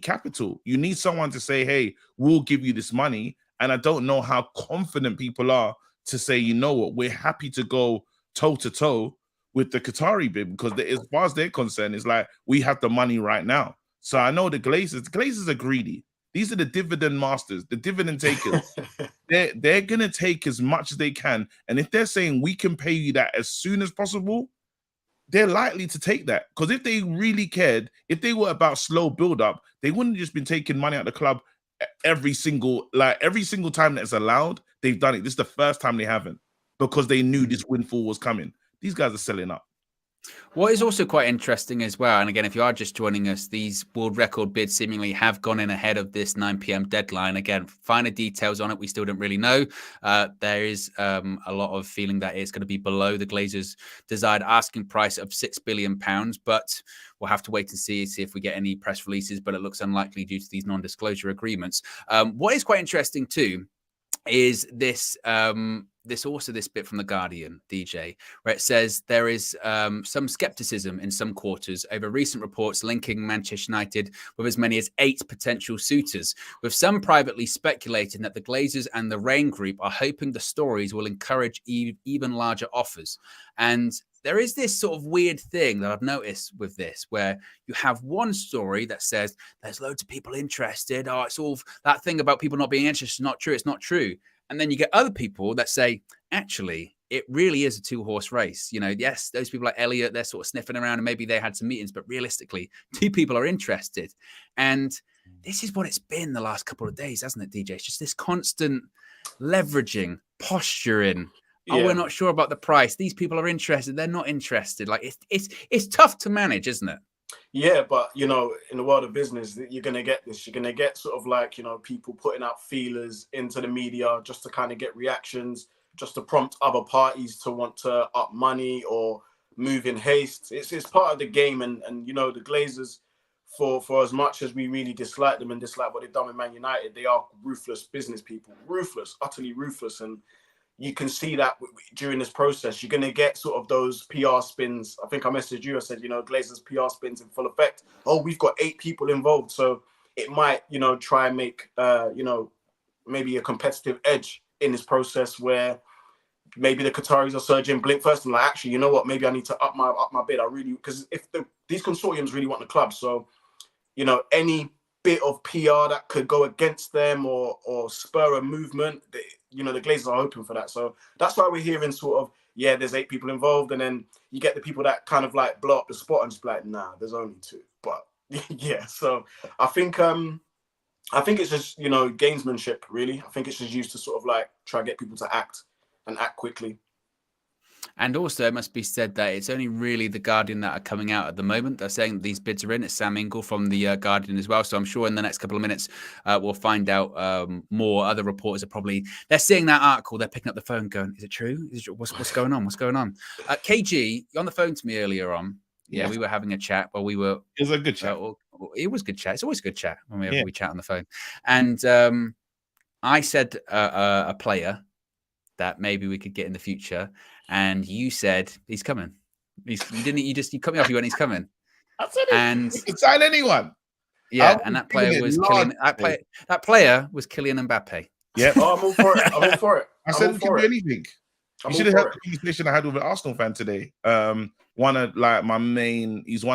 capital. You need someone to say, "Hey, we'll give you this money." And I don't know how confident people are to say, "You know what? We're happy to go toe to toe with the Qatari bid," because as far as they're concerned, it's like we have the money right now. So I know the Glazers are greedy. These are the dividend masters, the dividend takers. They're going to take as much as they can. And if they're saying we can pay you that as soon as possible, they're likely to take that. Because if they really cared, if they were about slow build-up, they wouldn't have just been taking money out of the club every single time that's allowed. They've done it. This is the first time they haven't, because they knew this windfall was coming. These guys are selling up. What is also quite interesting as well, and again, if you are just joining us, these world record bids seemingly have gone in ahead of this 9 p.m. deadline. Again, finer details on it, we still don't really know. There is a lot of feeling that it's going to be below the Glazers' desired asking price of £6 billion, but we'll have to wait and see if we get any press releases, but it looks unlikely due to these non-disclosure agreements. What is quite interesting too is this this bit from The Guardian, DJ, where it says there is some skepticism in some quarters over recent reports linking Manchester United with as many as 8 potential suitors, with some privately speculating that the Glazers and the Rain Group are hoping the stories will encourage even larger offers. And there is this sort of weird thing that I've noticed with this, where you have one story that says there's loads of people interested. Oh, it's all that thing about people not being interested. Not true. It's not true. And then you get other people that say, actually, it really is a 2-horse race. Yes, those people like Elliot, they're sort of sniffing around and maybe they had some meetings, but realistically, 2 people are interested. And this is what it's been the last couple of days, hasn't it, DJ? It's just this constant leveraging, posturing. Oh, we're not sure about the price. These people are interested. They're not interested. Like it's tough to manage, isn't it? Yeah, but in the world of business, you're gonna get this. You're gonna get sort of like people putting out feelers into the media just to kind of get reactions, just to prompt other parties to want to up money or move in haste. It's part of the game, and the Glazers, for as much as we really dislike them and dislike what they've done with Man United, they are ruthless business people, ruthless, utterly ruthless, and you can see that during this process. You're going to get sort of those PR spins. I think I messaged you. I said, Glazers PR spins in full effect. Oh, we've got 8 people involved. So it might, try and make, maybe a competitive edge in this process where maybe the Qataris are surging blink first and like, actually, you know what? Maybe I need to up my bid. Because if these consortiums really want the club. So, any bit of PR that could go against them or spur a movement. The Glazers are hoping for that. So that's why we're hearing sort of, yeah, there's 8 people involved, and then you get the people that kind of like blow up the spot and just be like, nah, there's only 2. But yeah, so I think it's just, gamesmanship, really. I think it's just used to sort of like try to get people to act quickly. And also, it must be said that it's only really the Guardian that are coming out at the moment. They're saying that these bids are in. It's Sam Ingle from the Guardian as well. So I'm sure in the next couple of minutes, we'll find out more. Other reporters are they're seeing that article. They're picking up the phone going, is it true? What's going on? What's going on? KG, you're on the phone to me earlier on. Yeah, we were having a chat while we were. It was a good chat. It was good chat. It's always a good chat when we chat on the phone. And I said a player that maybe we could get in the future, and you said he's coming. You cut me off. You went, he's coming. I said and you could sign anyone. Yeah, and that player was Kylian. That player was Kylian Mbappe. Yeah, I'm all for it. I said he could do anything. You should have heard the conversation I had with an Arsenal fan today. He's one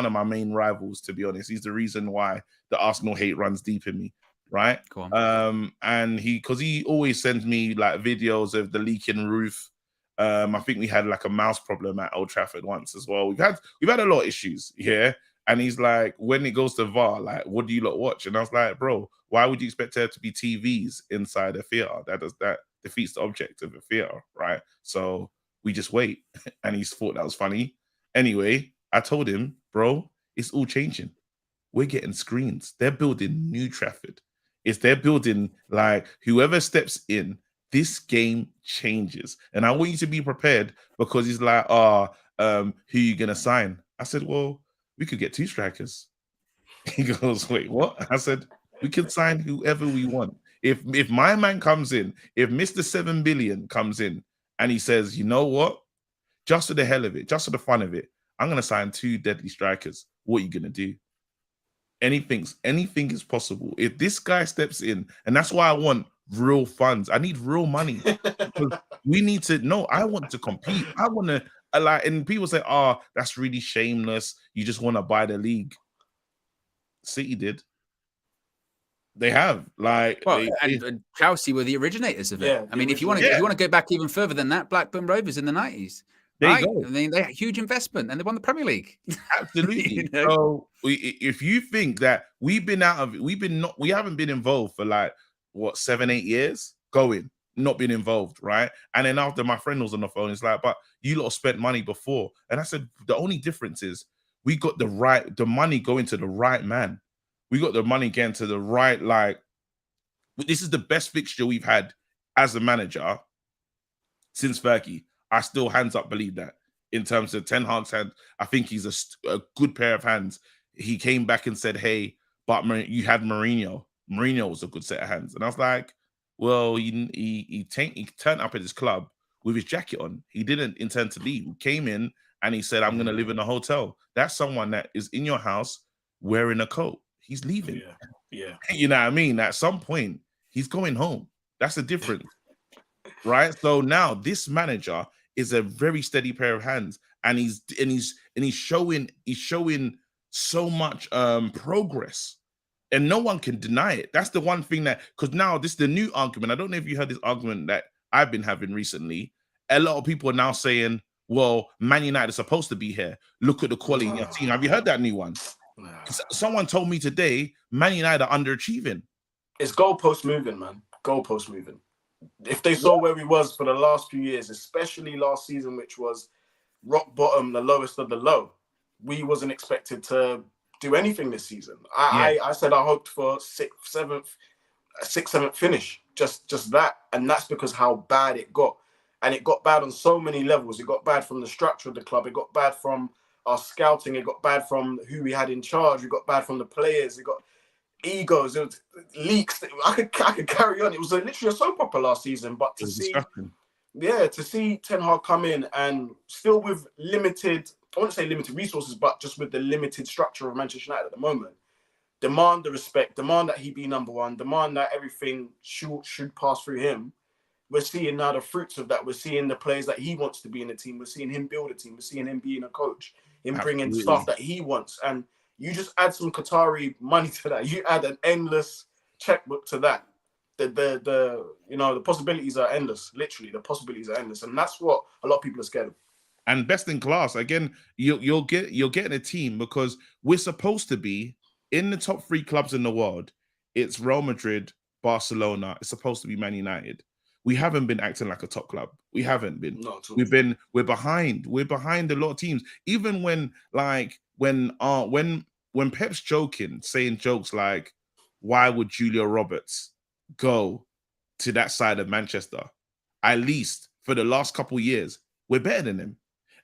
of my main rivals, to be honest. He's the reason why the Arsenal hate runs deep in me, right? Go on. And he always sends me like videos of the leaking roof. I think we had like a mouse problem at Old Trafford once as well. We've had a lot of issues, yeah. And he's like, when it goes to VAR, like, what do you lot watch? And I was like, bro, why would you expect there to be TVs inside a theater? That defeats the object of a theater, right? So we just wait. And he thought that was funny. Anyway, I told him, bro, it's all changing. We're getting screens. They're building New Trafford. They're building, like, whoever steps in, this game changes. And I want you to be prepared, because he's like, who you gonna sign? I said, well, we could get 2 strikers. He goes, wait, what? I said, we could sign whoever we want. If my man comes in, if Mr. 7 billion comes in and he says, you know what? Just for the hell of it, just for the fun of it, I'm going to sign 2 deadly strikers. What are you going to do? Anything is possible. If this guy steps in, and that's why I want real funds. I need real money. We need to know. I want to compete. I want to, and people say, that's really shameless. You just want to buy the league. City did. They have, like, and Chelsea were the originators of it. Yeah, I mean, if you want to go back even further than that, Blackburn Rovers in the 90s. There you go. I mean, they had huge investment and they won the Premier League. Absolutely. So if you think that we haven't been involved for like 7-8 years, not been involved, right? And then after, my friend was on the phone, it's like, but you lot spent money before. And I said, the only difference is we got the money going to the right man. We got the money getting to the right, like, this is the best fixture we've had as a manager since Fergie. I still, hands up, believe that. In terms of Ten Hag's hand, I think he's a good pair of hands. He came back and said, hey, but you had Mourinho. Mourinho was a good set of hands. And I was like, well, he turned up at his club with his jacket on. He didn't intend to leave. He came in and he said, I'm going to live in a hotel. That's someone that is in your house wearing a coat. He's leaving. Yeah. You know what I mean? At some point, he's going home. That's the difference. Right? So now this manager is a very steady pair of hands, and he's showing so much progress, and no one can deny it. That's the one thing that, because now this is the new argument. I don't know if you heard this argument that I've been having recently. A lot of people are now saying, well, Man United is supposed to be here. Look at the quality in your team. Have you heard that new one? Someone told me today, Man United are underachieving. It's goalpost moving, man. Goalpost moving. If they saw where we was for the last few years, especially last season, which was rock bottom, the lowest of the low, we wasn't expected to do anything this season. I said I hoped for sixth, seventh finish, just that, and that's because how bad it got, and it got bad on so many levels. It got bad from the structure of the club. It got bad from our scouting. It got bad from who we had in charge. It got bad from the players. It got egos, it was leaks. I could carry on. It was literally a soap opera last season. But to see Ten Hag come in and still with limited, I wouldn't say limited resources, but just with the limited structure of Manchester United at the moment, demand the respect, demand that he be number one, demand that everything should pass through him. We're seeing now the fruits of that. We're seeing the players that he wants to be in the team. We're seeing him build a team. We're seeing him being a coach, him bringing stuff that he wants. And You just add some Qatari money to that. You add an endless checkbook to that. The possibilities are endless. Literally, the possibilities are endless, and that's what a lot of people are scared of. And best in class again. You're getting a team because we're supposed to be in the top 3 clubs in the world. It's Real Madrid, Barcelona. It's supposed to be Man United. We haven't been acting like a top club. We haven't been. Not at all. We're behind. We're behind a lot of teams. Even when Pep's joking, saying jokes like, "Why would Julia Roberts go to that side of Manchester?" At least for the last couple of years, we're better than them.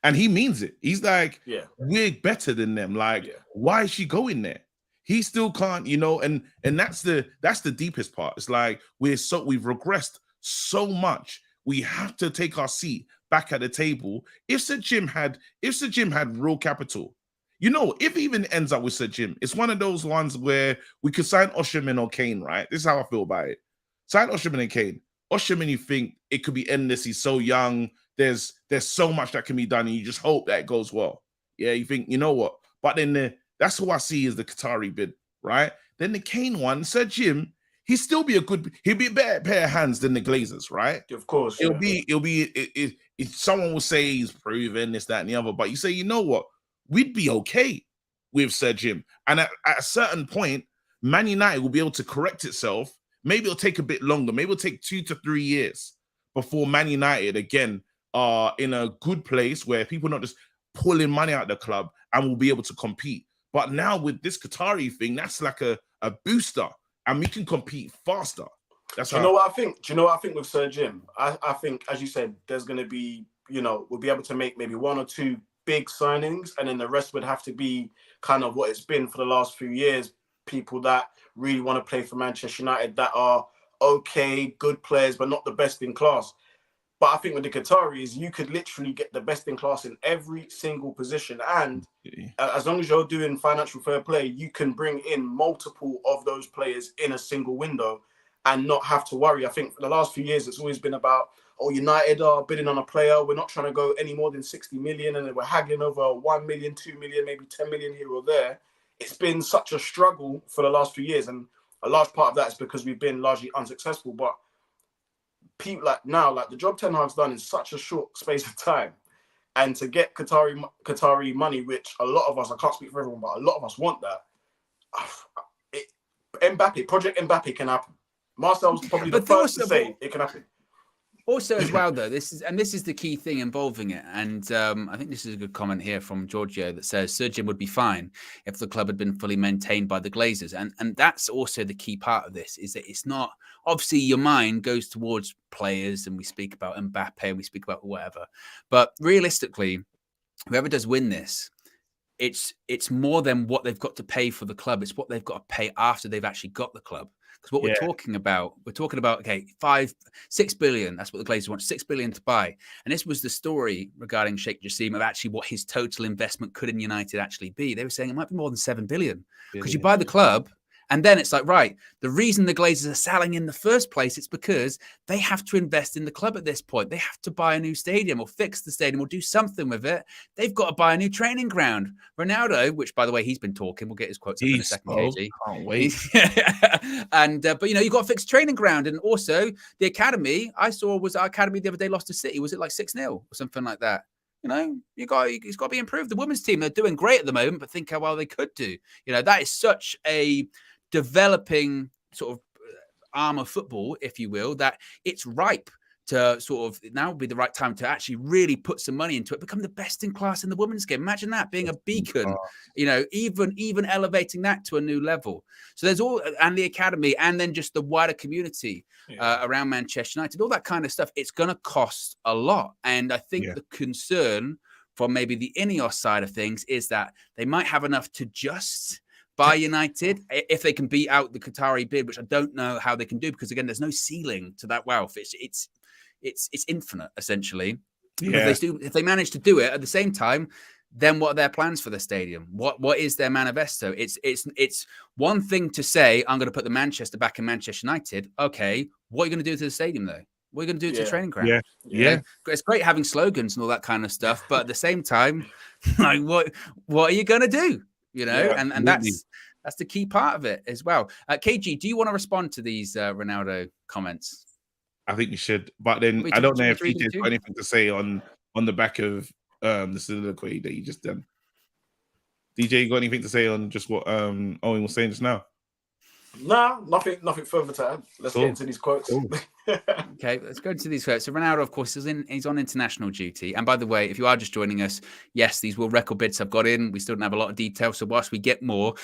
And he means it. He's like, we're better than them. Like, why is she going there? He still can't, and that's the deepest part. It's like we've regressed so much. We have to take our seat back at the table. If Sir Jim had real capital, if he even ends up with Sir Jim, it's one of those ones where we could sign Osimhen or Kane, right? This is how I feel about it. Sign Osimhen and Kane. Osimhen, you think it could be endless. He's so young. There's so much that can be done, and you just hope that it goes well. Yeah, you think, you know what? But then that's who I see as the Qatari bid, right? Then the Kane one, Sir Jim, he'll be a better pair of hands than the Glazers, right? Of course. If someone will say he's proven this, that, and the other, but you say, you know what? We'd be okay with Sir Jim. And at a certain point, Man United will be able to correct itself. Maybe it'll take a bit longer. Maybe it'll take 2 to 3 years before Man United again are in a good place where people are not just pulling money out of the club and will be able to compete. But now with this Qatari thing, that's like a booster, and we can compete faster. Do you know what I think? Do you know what I think with Sir Jim? I think, as you said, there's going to be, we'll be able to make maybe 1 or 2 big signings, and then the rest would have to be kind of what it's been for the last few years. People that really want to play for Manchester United that are okay, good players, but not the best in class. But I think with the Qataris, you could literally get the best in class in every single position. And as long as you're doing financial fair play, you can bring in multiple of those players in a single window and not have to worry. I think for the last few years, it's always been about, United are bidding on a player. We're not trying to go any more than 60 million. And then we're haggling over 1 million, 2 million, maybe 10 million here or there. It's been such a struggle for the last few years. And a large part of that is because we've been largely unsuccessful. But people the job Ten Hag's done in such a short space of time, and to get Qatari money, which a lot of us, I can't speak for everyone, but a lot of us want that. Project Mbappe can happen. Marcel's probably the first to say it can happen. Also, as well, though, this is the key thing involving it. And I think this is a good comment here from Giorgio that says Sir Jim would be fine if the club had been fully maintained by the Glazers. And that's also the key part of this, is that it's not, obviously your mind goes towards players, and we speak about Mbappe and we speak about whatever. But realistically, whoever does win this, it's more than what they've got to pay for the club. It's what they've got to pay after they've actually got the club. Because what we're talking about, okay, 6 billion. That's what the Glazers want, 6 billion to buy. And this was the story regarding Sheikh Jassim of actually what his total investment could in United actually be. They were saying it might be more than 7 billion because you buy the club. And then it's like, right, the reason the Glazers are selling in the first place, it's because they have to invest in the club at this point. They have to buy a new stadium or fix the stadium or do something with it. They've got to buy a new training ground. Ronaldo, which, by the way, he's been talking. We'll get his quotes up in a second, KG. Can't wait. And, but, you've got to fix training ground. And also the academy, I saw was our academy the other day lost to City. Was it like 6-0 or something like that? It's got to be improved. The women's team, they're doing great at the moment, but think how well they could do. That is such a developing sort of arm of football, if you will, that it's ripe to sort of now would be the right time to actually really put some money into it, become the best in class in the women's game. Imagine that being a beacon, even elevating that to a new level. So there's all, and the academy, and then just the wider community around Manchester United, all that kind of stuff. It's going to cost a lot. And I think the concern from maybe the Ineos side of things is that they might have enough to just buy United if they can beat out the Qatari bid, which I don't know how they can do, because again, there's no ceiling to that wealth. It's infinite, essentially. Yeah. If they manage to do it at the same time, then what are their plans for the stadium? What is their manifesto? It's one thing to say, I'm going to put the Manchester back in Manchester United. Okay, what are you going to do to the stadium though? What are you going to do to the training ground? Yeah. It's great having slogans and all that kind of stuff, but at the same time, like what are you going to do? you know, Yeah, and that's the key part of it as well. KG, do you want to respond to these Ronaldo comments? I think you should, but then We I don't know we if read them TJ's too? got anything to say on the back of the soliloquy that you just done. DJ, you got anything to say on just what Owen was saying just now? Nah, nothing further to add. Let's Cool. get into these quotes. Cool. Okay, let's go into these quotes. So Ronaldo, of course, he's on international duty. And by the way, if you are just joining us, yes, these world record bits I've got in. We still don't have a lot of detail. So whilst we get more,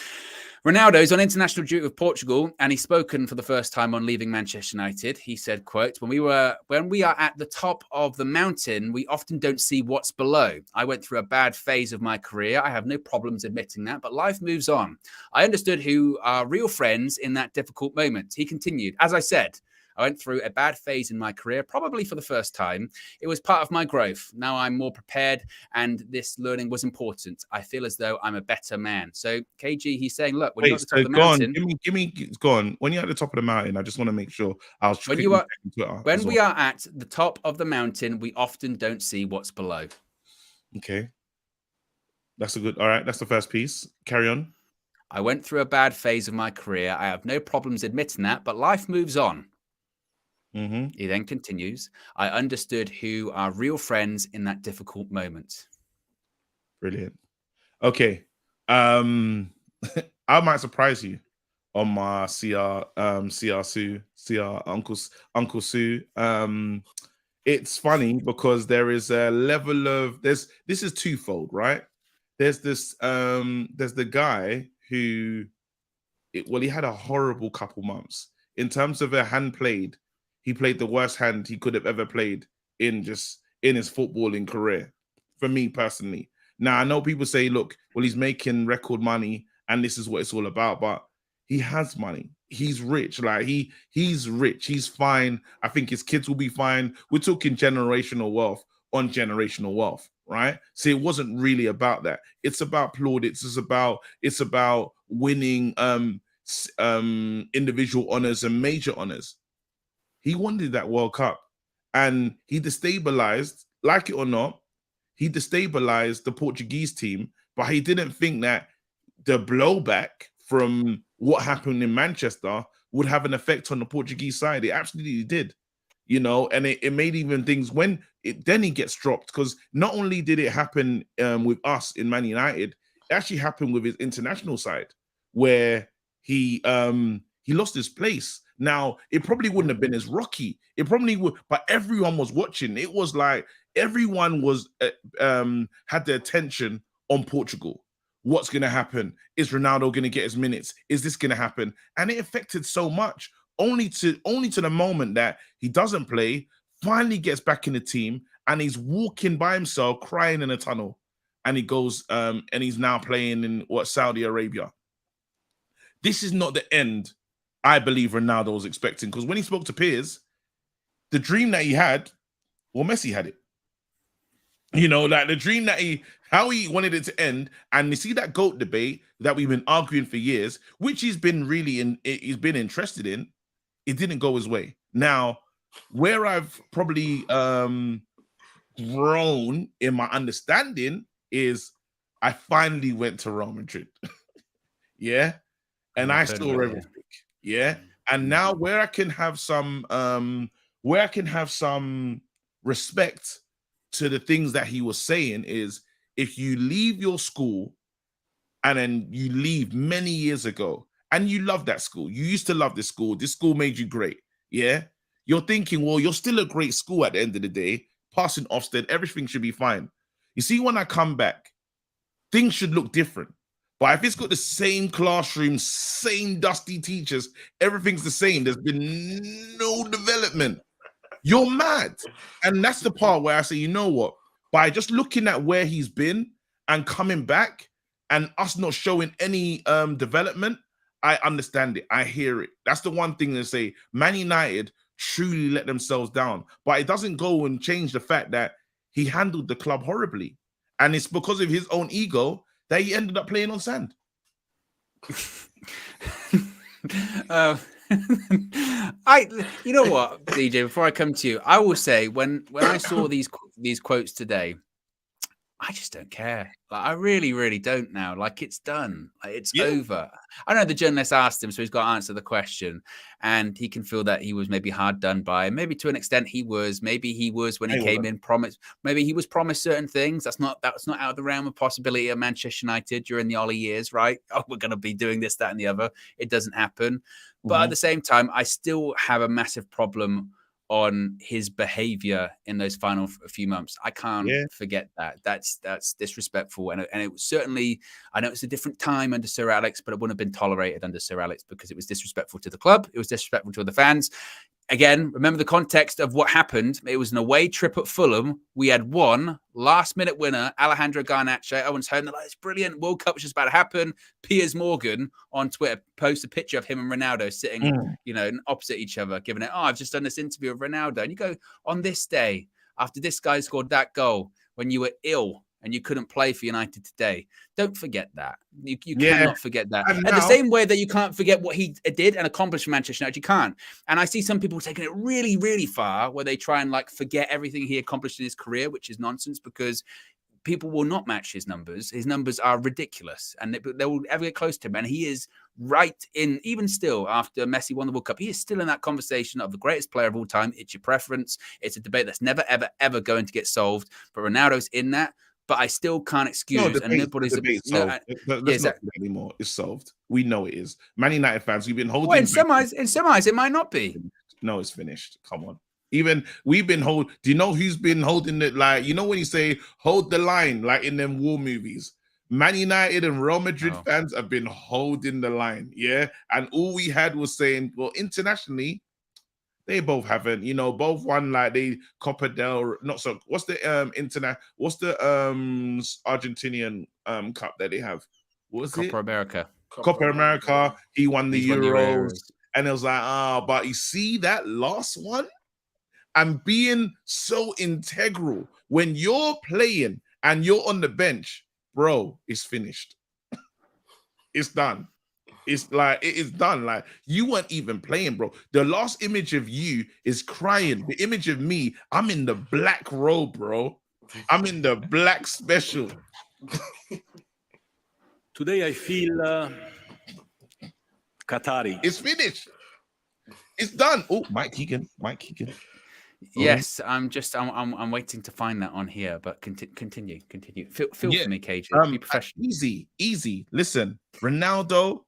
Ronaldo is on international duty with Portugal, and he's spoken for the first time on leaving Manchester United. He said, quote, when we are at the top of the mountain, we often don't see what's below. I went through a bad phase of my career. I have no problems admitting that, but life moves on. I understood who are real friends in that difficult moment. He continued, as I said, I went through a bad phase in my career, probably for the first time. It was part of my growth. Now I'm more prepared, and this learning was important. I feel as though I'm a better man. So KG, he's saying, look, when you're at the top of the mountain, Go on. When you're at the top of the mountain, I just want to make sure when we are at the top of the mountain, we often don't see what's below. Okay, that's a good. All right, that's the first piece. Carry on. I went through a bad phase of my career. I have no problems admitting that, but life moves on. Mm-hmm. He then continues, I understood who are real friends in that difficult moment. Brilliant. Okay. I might surprise you on my Uncle Sue. It's funny because there is a level of this is twofold, right? There's there's the guy who he had a horrible couple months in terms of a hand played. He played the worst hand he could have ever played in his footballing career, for me personally. Now, I know people say, look, well, he's making record money and this is what it's all about, but he has money. He's rich. Like he's rich. He's fine. I think his kids will be fine. We're talking generational wealth on generational wealth, right? So it wasn't really about that. It's about plaudits. It's about winning individual honors and major honors. He wanted that World Cup and he destabilized, like it or not, he destabilized the Portuguese team, but he didn't think that the blowback from what happened in Manchester would have an effect on the Portuguese side. It absolutely did, you know, and it made even things then he gets dropped, because not only did it happen with us in Man United, it actually happened with his international side where he lost his place. Now, it probably wouldn't have been as rocky. It probably would, but everyone was watching. It was like everyone was had their attention on Portugal. What's going to happen? Is Ronaldo going to get his minutes? Is this going to happen? And it affected so much, only to the moment that he doesn't play, finally gets back in the team, and he's walking by himself, crying in a tunnel. And he goes, and he's now playing in Saudi Arabia. This is not the end I believe Ronaldo was expecting, because when he spoke to Piers, the dream that he had, well, Messi had it. You know, like the dream that how he wanted it to end. And you see that GOAT debate that we've been arguing for years, which he's been interested in, it didn't go his way. Now, where I've probably grown in my understanding is I finally went to Real Madrid. Yeah. And I saw everything. Yeah. And now where I can have some respect to the things that he was saying is, if you leave your school and then you leave many years ago and you love that school, you used to love this school made you great. Yeah. You're thinking, well, you're still a great school at the end of the day, passing Ofsted, everything should be fine. You see, when I come back, things should look different. But if it's got the same classroom, same dusty teachers, everything's the same, there's been no development, you're mad. And that's the part where I say, you know what? By just looking at where he's been and coming back and us not showing any development, I understand it. I hear it. That's the one thing to say. Man United truly let themselves down. But it doesn't go and change the fact that he handled the club horribly. And it's because of his own ego that he ended up playing on sand. You know what, DJ, before I come to you, I will say when I saw these quotes today, I just don't care. Like, I really, really don't now. Like, it's done. Like, it's Yeah. over. I know the journalist asked him, so he's got to answer the question. And he can feel that he was maybe hard done by. Maybe to an extent he was. Maybe he was when he came in, promised. Maybe he was promised certain things. That's not out of the realm of possibility of Manchester United during the Ollie years, right? Oh, we're going to be doing this, that, and the other. It doesn't happen. But at the same time, I still have a massive problem on his behavior in those final few months. I can't forget that. That's disrespectful. And it was certainly, I know it's a different time under Sir Alex, but it wouldn't have been tolerated under Sir Alex because it was disrespectful to the club. It was disrespectful to the fans. Again, remember the context of what happened. It was an away trip at Fulham. We had one last-minute winner, Alejandro Garnacho. Everyone's home. They're like, it's brilliant. World Cup was just about to happen. Piers Morgan on Twitter posted a picture of him and Ronaldo sitting, opposite each other, giving it, I've just done this interview with Ronaldo. And you go, on this day, after this guy scored that goal, when you were ill and you couldn't play for United today, don't forget that. You cannot forget that. And the same way that you can't forget what he did and accomplished for Manchester United, you can't. And I see some people taking it really, really far where they try and like forget everything he accomplished in his career, which is nonsense because people will not match his numbers. His numbers are ridiculous and they will ever get close to him. And he is right in, even still after Messi won the World Cup, he is still in that conversation of the greatest player of all time. It's your preference. It's a debate that's never, ever, ever going to get solved. But Ronaldo's in that. But I still can't excuse, and nobody's solved. Let's not do it anymore. It's solved. We know it is. Man United fans, we've been holding. Well, in some eyes, it might not be. No, it's finished. Come on. Even we've been hold. Do you know who's been holding it? Like, you know when you say hold the line, like in them war movies. Man United and Real Madrid fans have been holding the line, yeah. And all we had was saying, well, internationally. They both haven't, both won like they Copa del not so. What's the internet? What's the Argentinian cup that they have? What was it? Copa America. Copa America. He won the Euros, and it was like, but you see that last one, and being so integral when you're playing and you're on the bench, bro, it's finished. It's done. It's like, it is done. Like, you weren't even playing, bro. The last image of you is crying. The image of me, I'm in the black robe, bro. I'm in the black special. Today I feel Qatari. It's finished. It's done. Oh, Mike Keegan. Yes, I'm waiting to find that on here, but continue. Feel for me, KJ. Be professional. Easy. Listen, Ronaldo.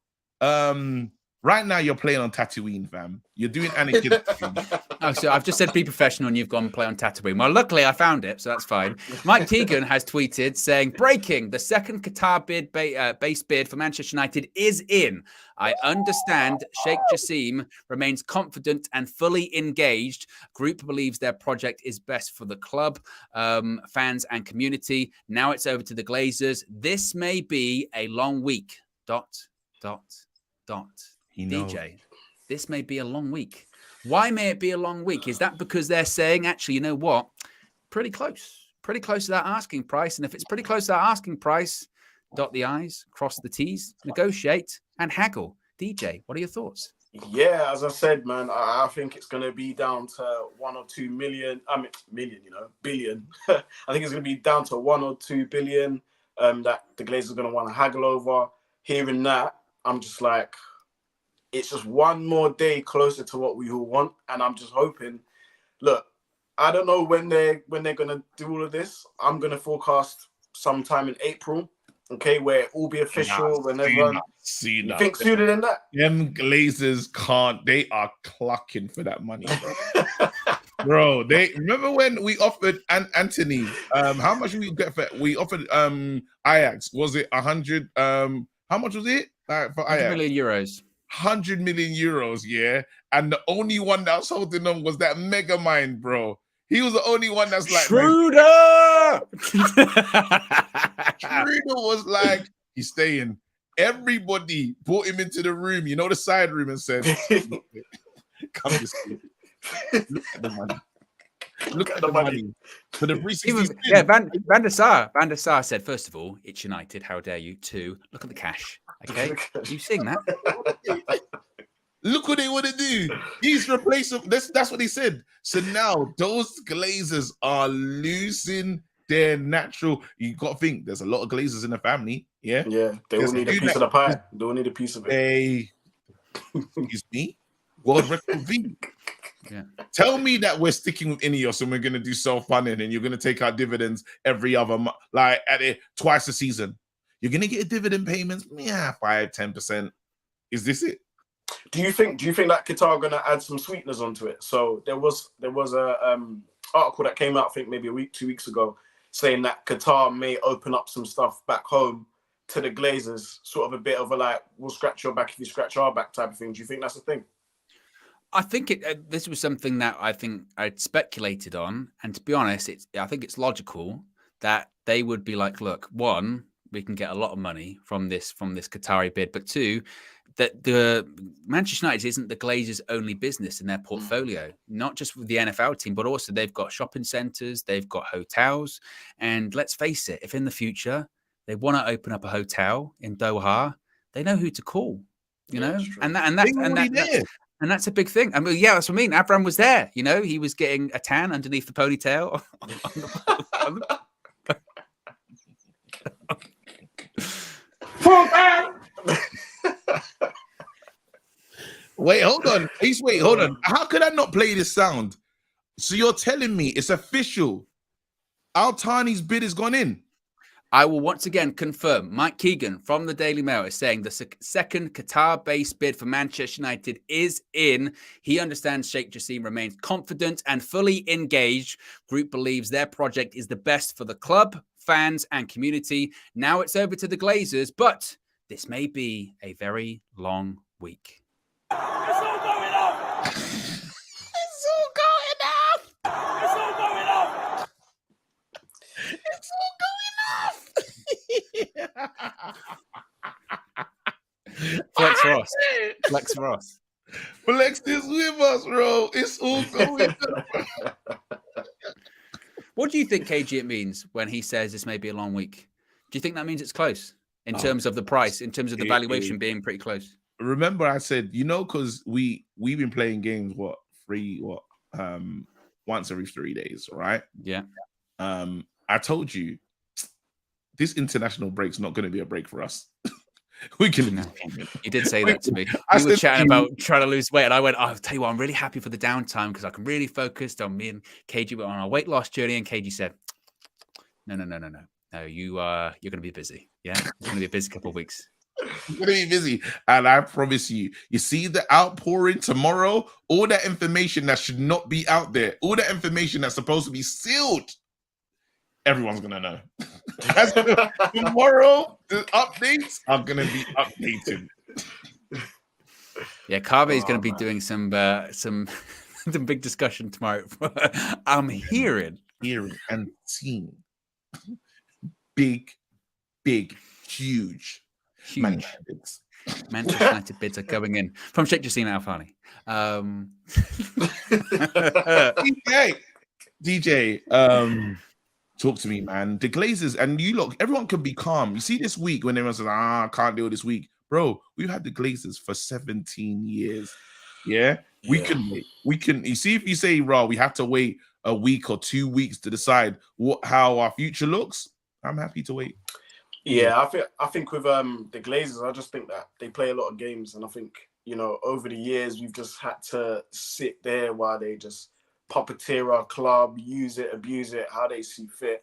Right now you're playing on Tatooine, fam. You're doing Anakin. Oh, so I've just said be professional and you've gone play on Tatooine. Well, luckily I found it, so that's fine. Mike Teagan has tweeted saying, breaking, the second Qatar base bid for Manchester United is in. I understand Sheikh Jassim remains confident and fully engaged. Group believes their project is best for the club, fans and community. Now it's over to the Glazers. This may be a long week. ... DJ, this may be a long week. Why may it be a long week? Is that because they're saying, actually, you know what? Pretty close to that asking price. And if it's pretty close to that asking price, dot the I's, cross the T's, negotiate and haggle. DJ, what are your thoughts? Yeah, as I said, man, I think it's going to be down to 1 or 2 million. Billion. I think it's going to be down to 1 or 2 billion that the Glazers are going to want to haggle over. Hearing that, I'm just like, it's just one more day closer to what we all want. And I'm just hoping, look, I don't know when they're going to do all of this. I'm going to forecast sometime in April, okay, where it will be official whenever. You think sooner than that? Them Glazers can't. They are clucking for that money, bro. Bro, they remember when we offered Anthony, how much did we get for we offered Ajax? Was it 100? How much was it? For Ajax? 100 million euros. 100 million euros, yeah. And the only one that was holding on was that Mega Mind, bro. He was the only one that's like Schroeder. Schroeder was like, he's staying. Everybody brought him into the room, the side room, and said, come this way. Look at the money. Look at the money. For the Van der Sar said, first of all, it's United. How dare you? 2, look at the cash. Okay, you seeing that? Look what they want to do. He's replacing. That's what he said. So now those Glazers are losing their natural. You got to think there's a lot of Glazers in the family. Yeah, Yeah, they will need a piece of the pie. They will need a piece of it. Excuse me, world record V. Yeah. Tell me that we're sticking with Ineos and we're going to do self-funding and you're going to take our dividends every other month, like at it twice a season. You're going to get a dividend payments, 5-10%. Is this it? Do you think that Qatar are going to add some sweeteners onto it? So there was a article that came out, I think maybe 2 weeks ago, saying that Qatar may open up some stuff back home to the Glazers, sort of a bit of a like, we'll scratch your back if you scratch our back type of thing. Do you think that's a thing? I think this was something that I think I'd speculated on, and to be honest, I think it's logical that they would be like, look, one, we can get a lot of money from this Qatari bid, but two, that the Manchester United isn't the Glazers' only business in their portfolio, not just with the NFL team, but also they've got shopping centres, they've got hotels, and let's face it, if in the future they want to open up a hotel in Doha, they know who to call, you know, and that's a big thing. I mean, yeah, that's what I mean. Avram was there, you know, he was getting a tan underneath the ponytail. Wait, hold on. Wait, hold on. How could I not play this sound? So you're telling me it's official. Al-Thani's bid has gone in. I will once again confirm. Mike Keegan from the Daily Mail is saying the second Qatar-based bid for Manchester United is in. He understands Sheikh Jassim remains confident and fully engaged. Group believes their project is the best for the club, fans, and community. Now it's over to the Glazers, but this may be a very long week. It's all going off! It's all going off! It's all going off! It's all Flex Ross. Flex Ross. Flex is with us, bro. It's all going off. What do you think, KG, it means when he says this may be a long week? Do you think that means it's close in terms of the price, in terms of the valuation being pretty close? Remember, I said, you know, because we've been playing games once every 3 days, right? Yeah. I told you this international break's not going to be a break for us. We can. You did say that to me. We were chatting about trying to lose weight, and I went, I'll tell you what, I'm really happy for the downtime because I can really focus on me and KG on our weight loss journey. And KG said, No, you're going to be busy. Yeah, it's going to be a busy couple of weeks. You're going to be busy. And I promise you, you see the outpouring tomorrow, all that information that should not be out there, all that information that's supposed to be sealed, everyone's going to know. Tomorrow, the updates are going to be updated. Yeah, Carve is going to be doing some big discussion tomorrow. I'm hearing and seeing big, huge. Manchester United bids are going in from Sheikh Jassim Al-Thani. DJ, talk to me, man. The Glazers and you look, everyone can be calm. You see this week when everyone says, I can't deal this week. Bro, we've had the Glazers for 17 years. Yeah? We can wait. You see, if you say, we have to wait a week or 2 weeks to decide how our future looks, I'm happy to wait. Yeah, I think with the Glazers, I just think that they play a lot of games, and I think, you know, over the years we've just had to sit there while they just puppeteer our club, use it, abuse it, how they see fit.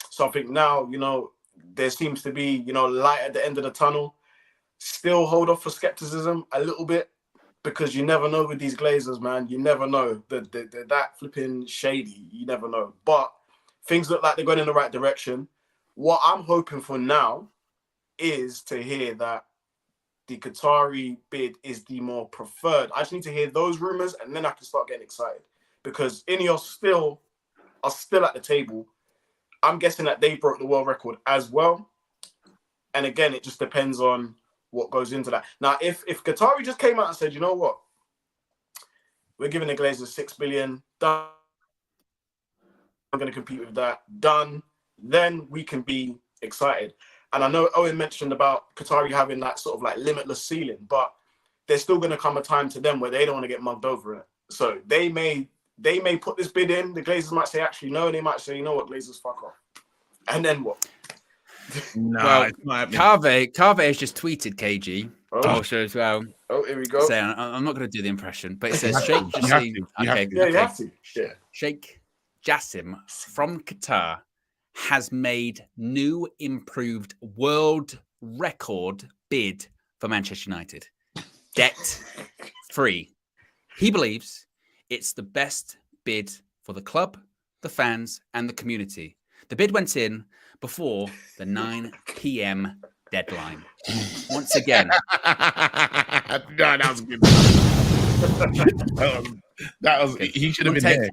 So I think now, you know, there seems to be, you know, light at the end of the tunnel. Still hold off for skepticism a little bit, because you never know with these Glazers, man. You never know. They're that flipping shady. You never know. But things look like they're going in the right direction. What I'm hoping for now is to hear that the Qatari bid is the more preferred. I just need to hear those rumors, and then I can start getting excited, because Ineos are still at the table. I'm guessing that they broke the world record as well. And again, it just depends on what goes into that. Now, if Qatari just came out and said, you know what, we're giving the Glazers 6 billion, done, I'm going to compete with that, done, then we can be excited. And I know Owen mentioned about Qatari having that sort of like limitless ceiling, but there's still going to come a time to them where they don't want to get mugged over it. So they may put this bid in. The Glazers might say, actually, no. They might say, you know what, Glazers, fuck off. And then what? Nah, Well, it's not happening. Carve has just tweeted KG also as well. Oh, here we go. Saying, I'm not going to do the impression, but it says You Sheikh have to, Jassim. you have Okay, to. Yeah, you okay. have to. Yeah. Sheikh Jassim from Qatar has made new improved world record bid for Manchester United. Debt free. He believes it's the best bid for the club, the fans, and the community. The bid went in before the 9 p.m. deadline. Once again. No, that was good. That was Okay. he should have been take, there.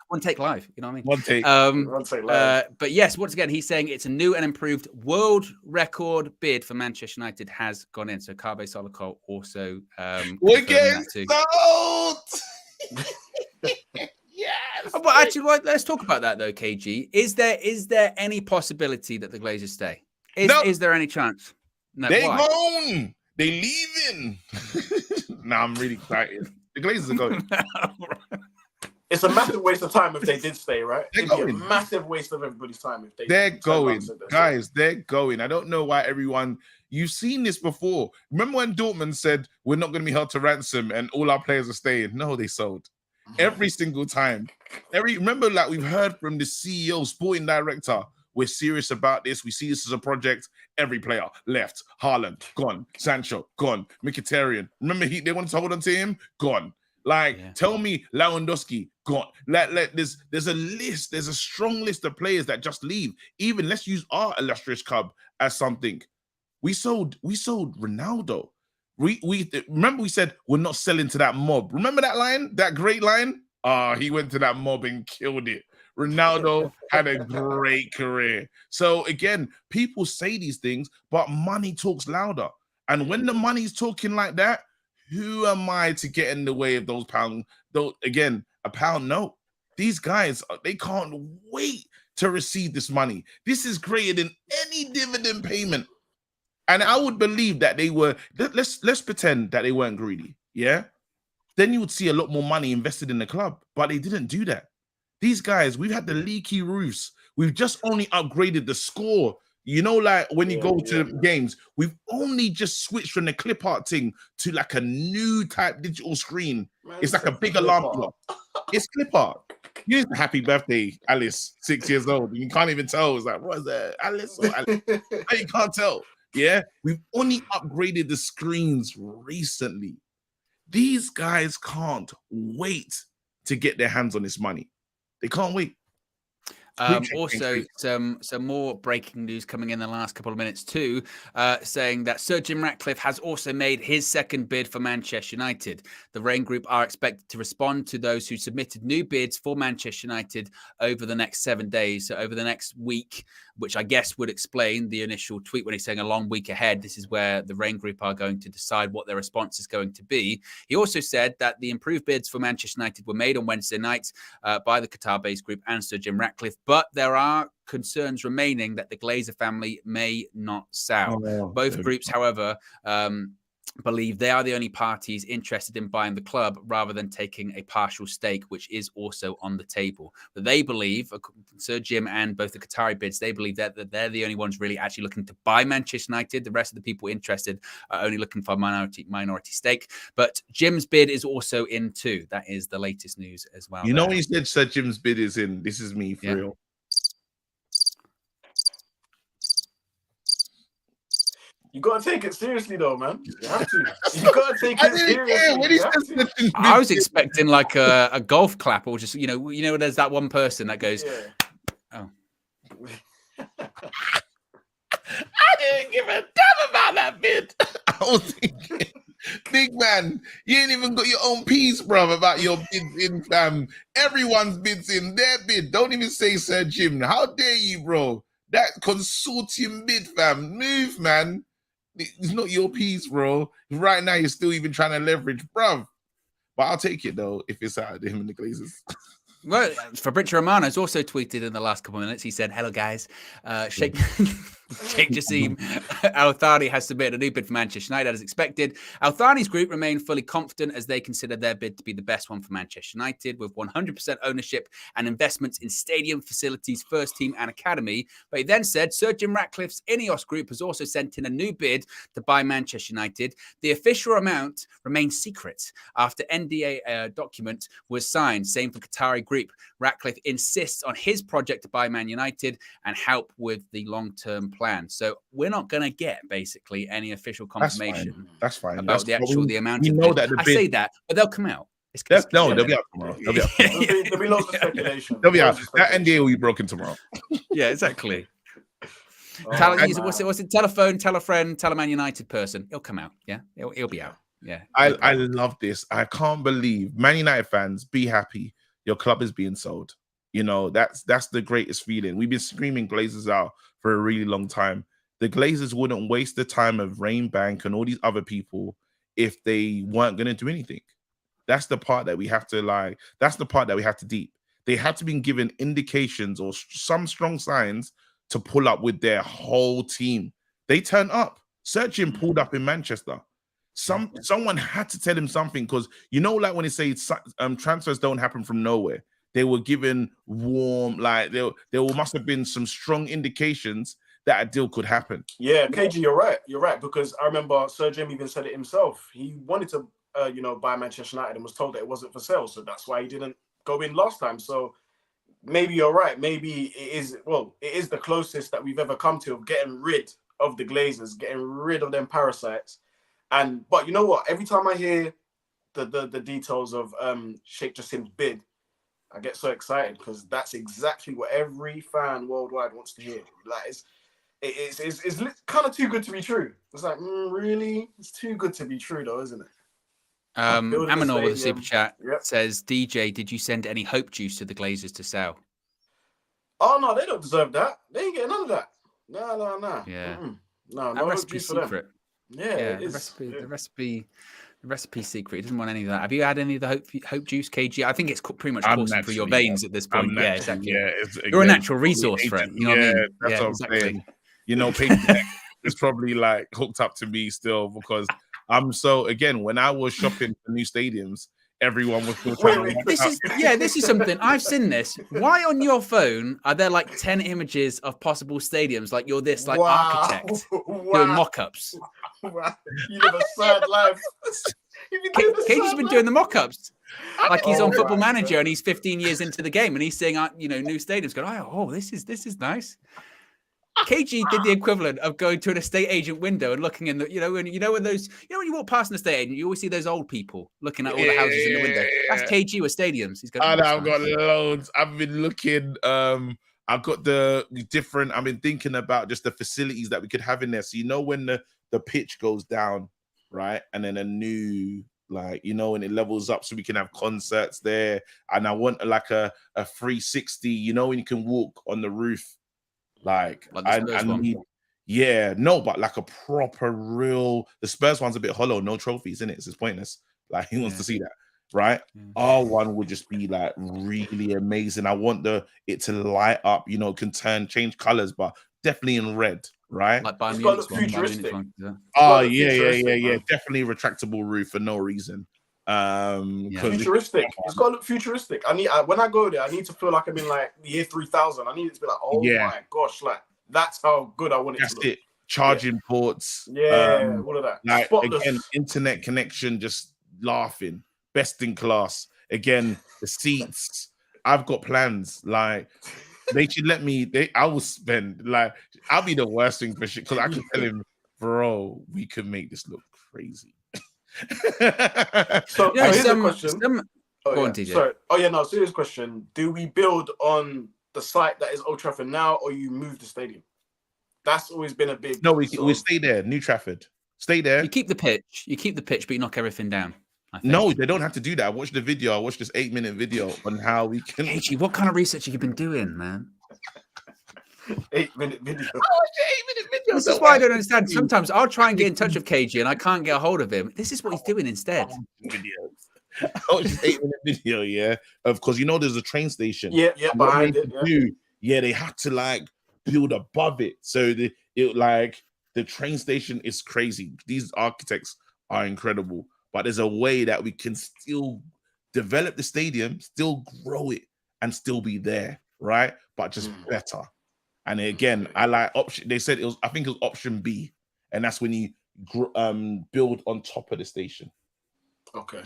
One take live, you know what I mean? One take. One take live. But yes, once again, he's saying it's a new and improved world record bid for Manchester United has gone in. So Carve Solokol also We're confirming getting that too. sold. Yes. But actually, let's talk about that though, KG. Is there any possibility that the Glazers stay? Is there any chance? No, They why? gone. They leaving. Nah, I'm really excited. The Glazers are going. It's a massive waste of time if they did stay, right? They're It'd be a going. massive waste of everybody's time if they. They're turned going, around and said that. guys. They're going. I don't know why everyone. You've seen this before. Remember when Dortmund said we're not going to be held to ransom and all our players are staying? No, they sold every single time. Remember, like we've heard from the CEO, sporting director. We're serious about this. We see this as a project. Every player left. Haaland gone. Sancho gone. Mkhitaryan. Remember they wanted to hold on to him. Gone. Like, tell me, Lewandowski gone. There's a list. There's a strong list of players that just leave. Even let's use our illustrious club as something. We sold Ronaldo. We remember we said we're not selling to that mob. Remember that line? That great line? He went to that mob and killed it. Ronaldo had a great career. So again, people say these things, but money talks louder. And when the money's talking like that, who am I to get in the way of those pounds? Though again, a pound note. These guys, they can't wait to receive this money. This is greater than any dividend payment. And I would believe that they were. Let's pretend that they weren't greedy. Yeah, then you would see a lot more money invested in the club, but they didn't do that. These guys, we've had the leaky roofs. We've just only upgraded the score. You know, like when you go to games, we've only just switched from the clip art thing to like a new type digital screen. Man, it's like a big alarm clock. It's clip art. Here's the happy birthday, Alice, 6 years old. You can't even tell. It's like, what is that? Alice or Alice? You can't tell. Yeah, we've only upgraded the screens recently. These guys can't wait to get their hands on this money. They can't wait. Also, some more breaking news coming in the last couple of minutes too, saying that Sir Jim Ratcliffe has also made his second bid for Manchester United. The Rain Group are expected to respond to those who submitted new bids for Manchester United over the next 7 days, so over the next week, which I guess would explain the initial tweet when he's saying a long week ahead. This is where the Rain Group are going to decide what their response is going to be. He also said that the improved bids for Manchester United were made on Wednesday night by the Qatar-based group and Sir Jim Ratcliffe, but there are concerns remaining that the Glazer family may not sell. Both groups, however, believe they are the only parties interested in buying the club rather than taking a partial stake, which is also on the table. But they believe, Sir Jim and both the Qatari bids, they believe that they're the only ones really actually looking to buy Manchester United. The rest of the people interested are only looking for a minority stake. But Jim's bid is also in too. That is the latest news as well. You know when he said Sir Jim's bid is in, this is me for real. You gotta take it seriously, though, man. You have to. You gotta take it seriously. I was expecting like a golf clap, or just you know, there's that one person that goes, "Oh." I didn't give a damn about that bid. I was thinking, big man, you ain't even got your own piece, bro, about your bids in, fam. Everyone's bids in their bid. Don't even say Sir Jim. How dare you, bro? That consortium bid, fam. Move, man. It's not your piece, bro. Right now, you're still even trying to leverage, bruv. But I'll take it, though, if it's out of him and the Glazers. Well, Fabrizio Romano has also tweeted in the last couple of minutes. He said, "Hello, guys. Sheikh Sheikh Jassim Al Thani has submitted a new bid for Manchester United as expected. Al Thani's group remain fully confident as they consider their bid to be the best one for Manchester United, with 100% ownership and investments in stadium facilities, first team and academy. But he then said Sir Jim Ratcliffe's Ineos group has also sent in a new bid to buy Manchester United. The official amount remains secret after NDA document was signed. Same for Qatari group. Ratcliffe insists on his project to buy Man United and help with the long-term plan. So we're not going to get basically any official confirmation. That's fine. About the amount. You know that the I say that, but they'll come out. They'll be out tomorrow. There'll be lots of speculation. They'll be out. That NDA will be broken tomorrow. Yeah, exactly. What's it? Tell a phone, tell a friend, tell a Man United person. He'll come out. Yeah, he'll be out. Yeah. I love this. I can't believe Man United fans, be happy. Your club is being sold. You know, that's the greatest feeling. We've been screaming Glazers out for a really long time. The Glazers wouldn't waste the time of Rain Bank and all these other people if they weren't going to do anything. That's the part that we have to that's the part that we have to deep. They had to be given indications or some strong signs to pull up with their whole team. They turned up. Sir Jim pulled up in Manchester. Someone had to tell him something, because you know, like when they say transfers don't happen from nowhere. They were given warm, there must have been some strong indications that a deal could happen. Yeah, KG, you're right. Because I remember Sir Jim even said it himself. He wanted to, buy Manchester United and was told that it wasn't for sale. So that's why he didn't go in last time. So maybe you're right. Maybe it is the closest that we've ever come to of getting rid of the Glazers, getting rid of them parasites. But you know what? Every time I hear the details of Sheikh Jassim's bid, I get so excited, because that's exactly what every fan worldwide wants to hear. Like it's kind of too good to be true. It's like, really? It's too good to be true, though, isn't it? Amanor with a super chat says, DJ, did you send any hope juice to the Glazers to sell? Oh, no, they don't deserve that. They ain't getting none of that. No. Yeah. No recipe secret. Yeah, the recipe secret. He doesn't want any of that. Have you had any of the hope juice, KG? I think it's pretty much coursing through your veins at this point. Yeah, exactly. Yeah, you're a natural resource for it. You know what I mean? That's what I'm saying. You know, Paycheck is probably hooked up to me still, because I'm so, again, when I was shopping for new stadiums, everyone was still trying to this is something I've seen this. Why on your phone are there 10 images of possible stadiums? Like you're this architect doing mock-ups. Wow. You live a sad life. KG's been doing the mock-ups. Like he's on Football Manager and he's 15 years into the game and he's seeing new stadiums going, this is nice. KG did the equivalent of going to an estate agent window and looking in the, when you walk past an estate agent, you always see those old people looking at all the houses in the window. That's KG with stadiums. He's got. I've got loads. I've been looking. I've got the different. I've been thinking about just the facilities that we could have in there. So when the pitch goes down, right, and then a new. And it levels up so we can have concerts there. And I want a 360, when you can walk on the roof. I need, but a proper real. The Spurs one's a bit hollow, no trophies in it. It's pointless. He wants to see that, right? Our one would just be really amazing. I want it to light up. Can change colors, but definitely in red, right? It's got to look futuristic. Oh yeah. Definitely retractable roof for no reason. Futuristic. It's got to look futuristic. When I go there, I need to feel like I'm in the year 3000. I need it to be my gosh, that's how good I want it to look. That's it. Charging ports. All of that. Spotless. Again, internet connection, just laughing. Best in class. Again, the seats. I've got plans. They should let me. I will spend. I'll be the worst thing for shit, because I can tell him, bro, we could make this look crazy. So here's a question. Go on, TJ. Sorry. Serious question. Do we build on the site that is Old Trafford now, or you move the stadium? That's always been a big. No, we stay there. New Trafford. Stay there. You keep the pitch, but you knock everything down. No, they don't have to do that. I watched the video. I watched this 8-minute video on how we can. KG, what kind of research have you been doing, man? 8-minute video. This is why I don't understand. Sometimes I'll try and get in touch with KG and I can't get a hold of him. This is what he's doing instead. Oh, it's just 8-minute video, yeah. Of course, there's a train station. Yeah, behind it. Yeah, they had to build above it. So the train station is crazy. These architects are incredible, but there's a way that we can still develop the stadium, still grow it, and still be there, right? But just better. And again, I like option. They said I think it was option B, and that's when you build on top of the station. Okay.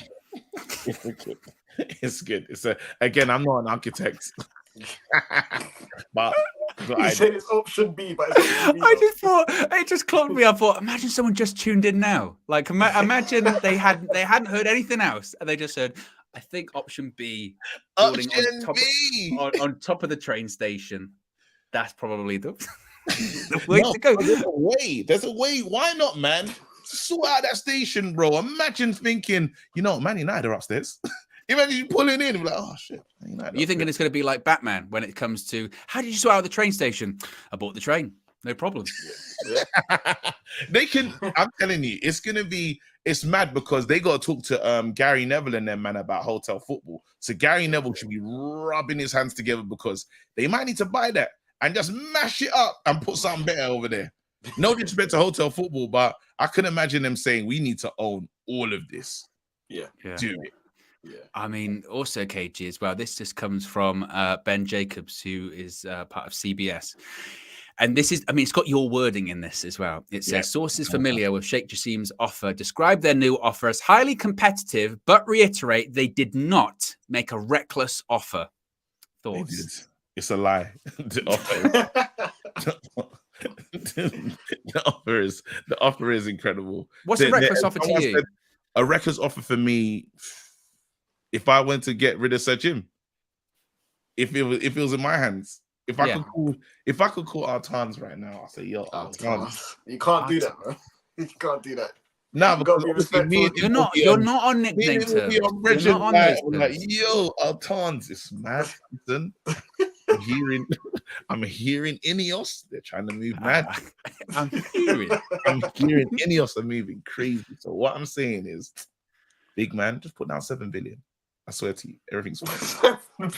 It's good. Again, I'm not an architect. but You said it's option B, but it's option B. I just thought it just clocked me. I thought, imagine someone just tuned in now. Like, imagine they hadn't heard anything else, and they just heard, I think option B, building on top of the train station. That's probably the way to go. There's a way. Why not, man? Sort out that station, bro. Imagine thinking, Man United are upstairs. Imagine you pulling in and be like, oh shit. You're thinking it's going to be like Batman when it comes to how did you sort out the train station? I bought the train, no problem. They can. I'm telling you, it's mad because they got to talk to Gary Neville and them man about hotel football. So Gary Neville should be rubbing his hands together because they might need to buy that and just mash it up and put something better over there. No disrespect to hotel football, but I can imagine them saying we need to own all of this. Yeah. Do it. Yeah. I mean, also KG as well. This just comes from Ben Jacobs, who is part of CBS. And this is, it's got your wording in this as well. It says, sources familiar with Sheikh Jassim's offer describe their new offer as highly competitive, but reiterate they did not make a reckless offer. Thoughts? It's a lie. The offer is incredible. What's a reckless offer to you? A reckless offer for me, if I went to get rid of Sir Jim, if it was in my hands, if I could call Artans right now, I'll say, yo, Artans. You can't do that, bro. You can't do that. No, because you're not on nickname terms. You're not on those terms. Like, yo, Artans, it's mad. I'm hearing Ineos. They're trying to move mad. I'm hearing Ineos are moving crazy. So what I'm saying is, big man, just put down 7 billion. I swear to you, everything's fine.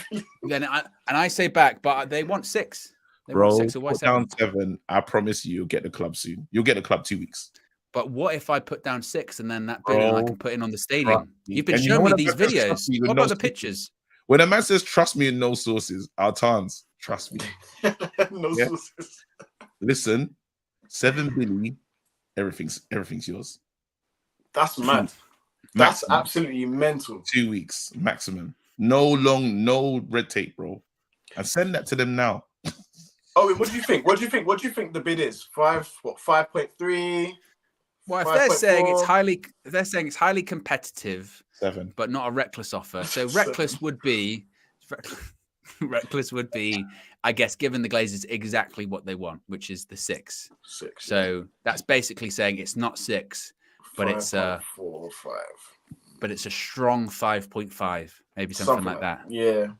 I say back, but they want 6. They Bro, want 6, so why put 7? down 7. I promise you, you'll get the club soon. You'll get the club 2 weeks. But what if I put down 6 and then that billion I can put in on the stadium? You've been showing me these videos. What about the pictures? When a man says, trust me and no sources, Artans, trust me. No sources. Listen, 7 billion, everything's yours. That's mad. That's absolutely mental. 2 weeks maximum. No red tape, bro. And send that to them now. Oh, what do you think? What do you think the bid is? 5.3? Well, if they're saying it's highly competitive, 7, but not a reckless offer. So reckless would be, I guess, giving the Glazers exactly what they want, which is the 6. So that's basically saying it's not 6, but it's 4 or 5. But it's a strong 5.5, maybe something like that. Yeah.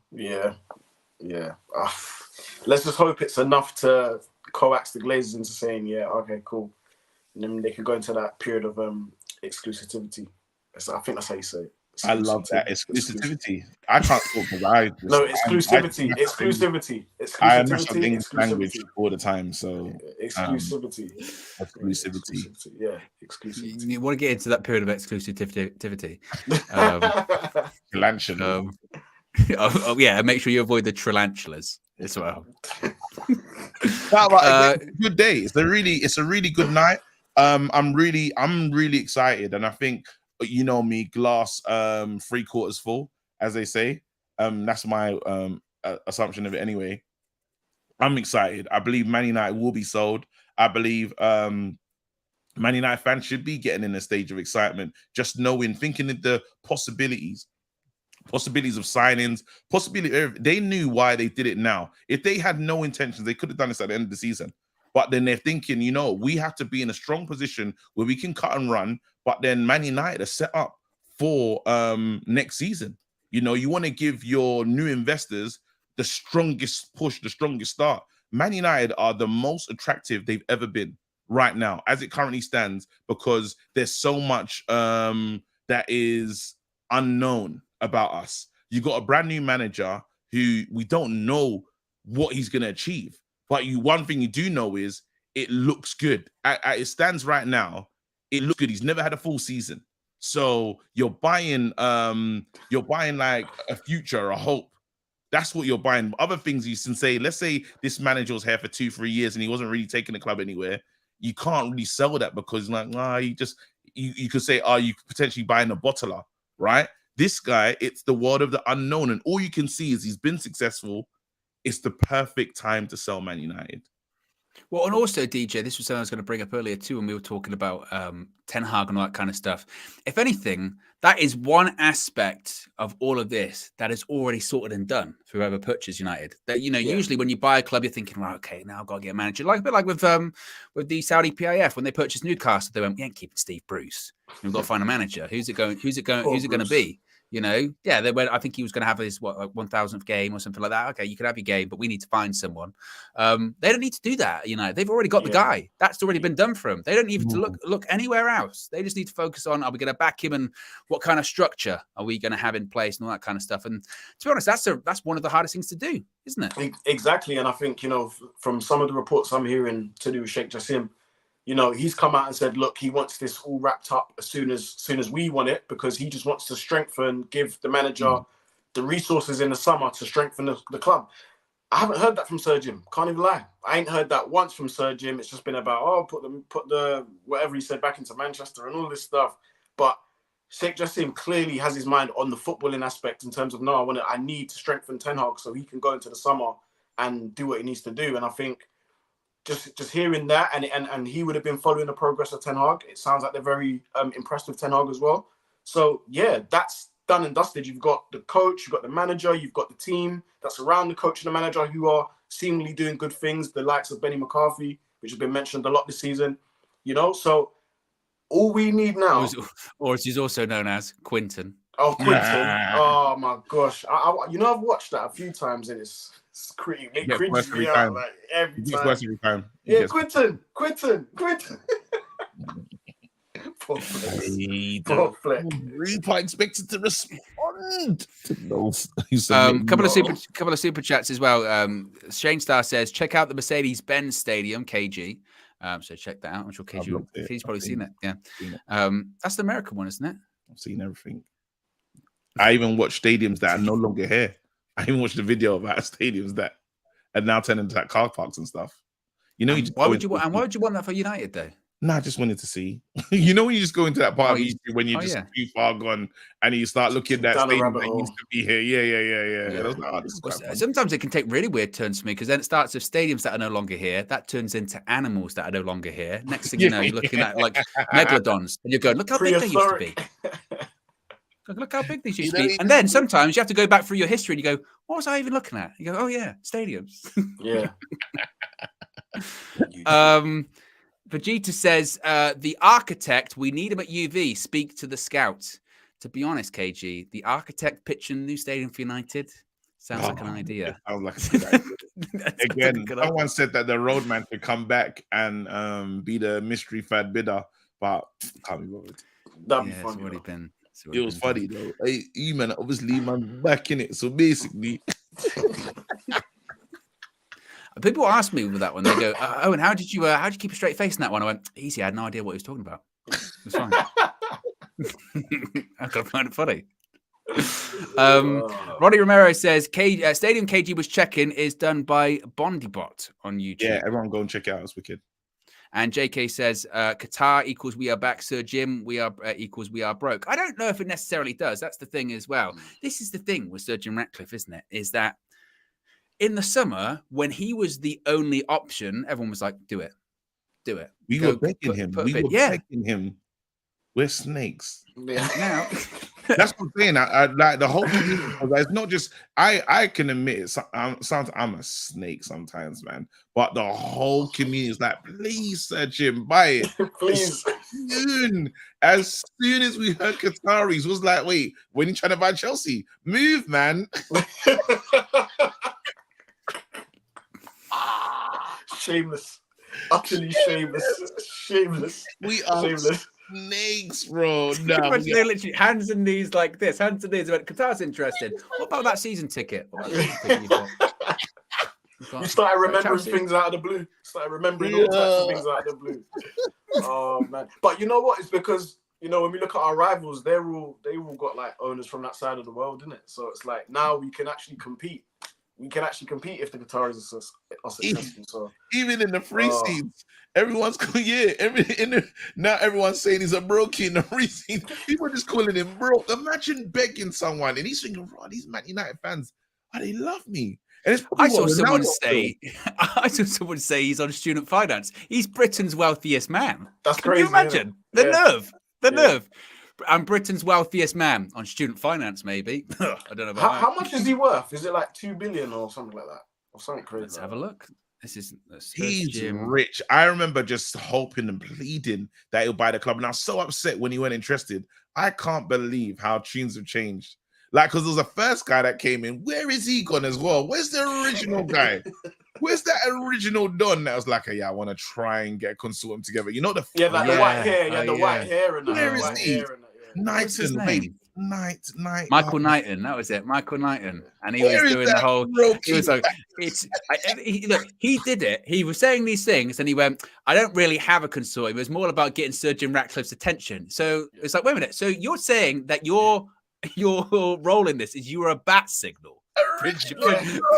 Let's just hope it's enough to coax the Glazers into saying, yeah, okay, cool. And then they could go into that period of exclusivity. I think that's how you say it. I love that exclusivity. I can't talk because exclusivity. I mess up English language all the time. So exclusivity. Yeah, exclusivity. You want to get into that period of exclusivity. Make sure you avoid the tarantulas as well. Good day. It's a really good night. I'm really excited, and I think me, glass 3/4 full, as they say. That's my assumption of it anyway. I'm excited. I believe Man United will be sold. I believe Man United fans should be getting in a stage of excitement, just thinking of the possibilities of signings, they knew why they did it now. If they had no intentions, they could have done this at the end of the season. But then they're thinking, we have to be in a strong position where we can cut and run. But then Man United are set up for next season. You want to give your new investors the strongest push, the strongest start. Man United are the most attractive they've ever been right now, as it currently stands, because there's so much that is unknown about us. You got a brand new manager who we don't know what he's going to achieve. But one thing you do know is it looks good. It stands right now. It looks good. He's never had a full season. So you're buying like a future, a hope. That's what you're buying. Other things you can say, let's say this manager was here for 2-3 years and he wasn't really taking the club anywhere. You can't really sell that because you could say, you could potentially buying a bottler, right? This guy, it's the world of the unknown. And all you can see is he's been successful. It's the perfect time to sell Man United. Well, and also, DJ, this was something I was going to bring up earlier too when we were talking about Ten Hag and all that kind of stuff. If anything, that is one aspect of all of this that is already sorted and done for whoever purchases United. That usually when you buy a club, you're thinking, right, okay, now I've got to get a manager. Like a bit like with the Saudi PIF when they purchased Newcastle, they went, we ain't keeping Steve Bruce. We've got to find a manager. Who's it going to be? They went. I think he was going to have his 1,000th game or something like that. Okay, you can have your game, but we need to find someone. They don't need to do that. They've already got the guy. That's already been done for them. They don't need to look anywhere else. They just need to focus on: are we going to back him, and what kind of structure are we going to have in place, and all that kind of stuff. And to be honest, that's one of the hardest things to do, isn't it? Exactly. And I think from some of the reports I'm hearing to do with Sheikh Jassim, he's come out and said, look, he wants this all wrapped up as soon as we want it, because he just wants to strengthen, give the manager the resources in the summer to strengthen the club. I haven't heard that from Sir Jim. Can't even lie. I ain't heard that once from Sir Jim. It's just been about, put the whatever he said back into Manchester and all this stuff. But Sheikh Jassim clearly has his mind on the footballing aspect in terms of, no, I need to strengthen Ten Hag so he can go into the summer and do what he needs to do. And I think just hearing that, and he would have been following the progress of Ten Hag. It sounds like they're very impressed with Ten Hag as well. So yeah, that's done and dusted. You've got the coach, you've got the manager, you've got the team that's around the coach and the manager who are seemingly doing good things. The likes of Benny McCarthy, which has been mentioned a lot this season. So all we need now, or as he's also known as Quinton. Oh, Quinton! Oh my gosh! I've watched that a few times and it's creepy. It cringes me out like every time. Yeah, Quinton. Poor Fleck. Reaper expected to respond to those. Couple of super chats as well. Shane Star says, check out the Mercedes-Benz Stadium, KG. So check that out. I'm sure KG's probably seen it. Yeah. That's the American one, isn't it? I've seen everything. I even watched stadiums that are no longer here. I even watched a video about stadiums that are now turned into like car parks and stuff. Why would you want that for United though? Nah, I just wanted to see. When you just go into that part of history when you're too far gone and you start looking at that stadium that used to be here. Yeah. Sometimes it can take really weird turns for me because then it starts with stadiums that are no longer here. That turns into animals that are no longer here. Next thing you know, you're looking at like megalodons and you're going, look how big they used to be. Look how big these used to be. And then sometimes you have to go back through your history and you go, what was I even looking at? You go, oh yeah, stadiums. Yeah. Vegeta says, the architect, we need him at UV. Speak to the scouts. To be honest, KG, the architect pitching the new stadium for United sounds like an idea. Sounds like a good idea. Again, someone said that the roadman could come back and be the mystery fad bidder, but can't be bothered. That'd be funny. It was funny though. Hey, man, obviously, man, back in it. So basically, people ask me with that one. They go, "Oh, and how did you keep a straight face in that one?" I went, "Easy. I had no idea what he was talking about. It was fine." I gotta find it funny. Roddy Romero says, "Stadium KG was checking is done by Bondybot on YouTube." Yeah, everyone go and check it out. It's wicked. And JK says, Qatar equals we are back, Sir Jim. We are equals we are broke. I don't know if it necessarily does. That's the thing as well. This is the thing with Sir Jim Ratcliffe, isn't it? Is that in the summer, when he was the only option, everyone was like, do it. We were begging him. Begging him. We're snakes. Yeah. Now, that's what I'm saying. I like the whole community. It's not just I can admit it. Sometimes I'm a snake sometimes, man. But the whole community is like, please, Sir Jim, buy it. Please. As soon as we heard Qataris, was like, wait, when you trying to buy Chelsea? Move, man. Shameless. Utterly shameless. We are snakes, bro. No, they're literally hands and knees like this. Hands and knees. Qatar's interested. What about that season ticket? You started remembering things out of the blue. Started remembering all types of things out of the blue. Oh man! But you know what? It's because when we look at our rivals, they all got like owners from that side of the world, isn't it? So it's like now we can actually compete. We can actually compete if the Qataris are successful. So even in the free scenes, everyone's now everyone's saying he's a broke in the free scene. People are just calling him broke. Imagine begging someone, and he's thinking, "Right, these Man United fans, they love me." And it's I saw someone say he's on student finance. He's Britain's wealthiest man. That's Can crazy. you imagine the nerve? The nerve. I'm Britain's wealthiest man on student finance, maybe. I don't know about how much is he worth? Is it like 2 billion or something like that? Or something crazy? Let's have a look. He's rich. I remember just hoping and pleading that he'll buy the club. And I was so upset when he went interested. I can't believe how tunes have changed. Like, because there was a first guy that came in. Where is he gone as well? Where's the original guy? Where's that original Don that was like, I want to try and get a consortium together? You know the the white hair, white hair and that. Where is he? Knighton, Michael Knighton, that was it. Michael Knighton, and he was doing the whole. He was like, look, he did it. He was saying these things, and he went, "I don't really have a consortium. It was more about getting Sir Jim Ratcliffe's attention." So it's like, wait a minute. So you're saying that your role in this is you were a bat signal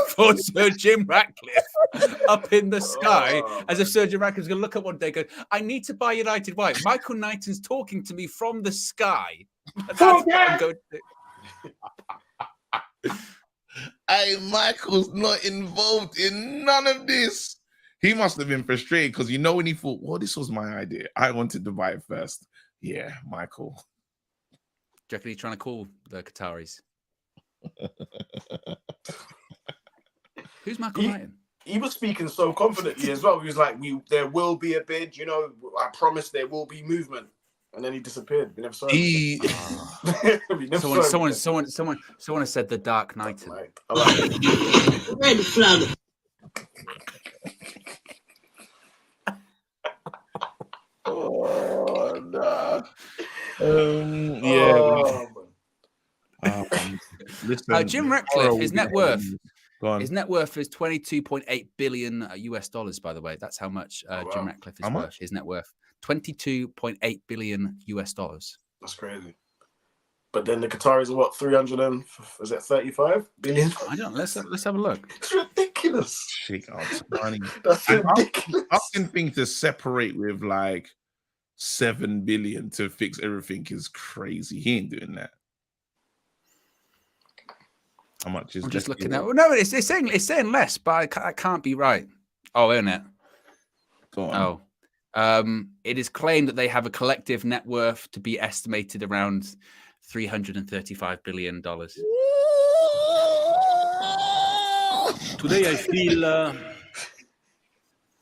for Sir Jim Ratcliffe up in the sky, as if Sir Jim Ratcliffe's going to look up one day and go, "I need to buy United White. Michael Knighton's talking to me from the sky." That's what I'm going to do. Hey, Michael's not involved in none of this. He must have been frustrated because when he thought, well, this was my idea. I wanted to buy it first. Yeah, Michael. Do you reckon he's trying to call the Qataris? Who's Michael Knighton? He was speaking so confidently as well. He was like, there will be a bid, I promise there will be movement. And then he disappeared. We never saw him. Someone has said the Dark Knighton. Red flag. Oh no. Listen, Jim Ratcliffe, his net worth is $22.8 billion US dollars. By the way, that's how much Jim Ratcliffe is worth. His net worth, $22.8 billion US dollars. That's crazy. But then the Qataris are what, 35 billion? I don't know. Let's have a look. It's ridiculous. Shit out money. That's ridiculous. Asking things to separate with like 7 billion to fix everything is crazy. He ain't doing that. How much is? I'm just looking at. No, it's saying less, but it can't be right. Oh, isn't it? Go on. Oh, it is claimed that they have a collective net worth to be estimated around $335 billion. Today I feel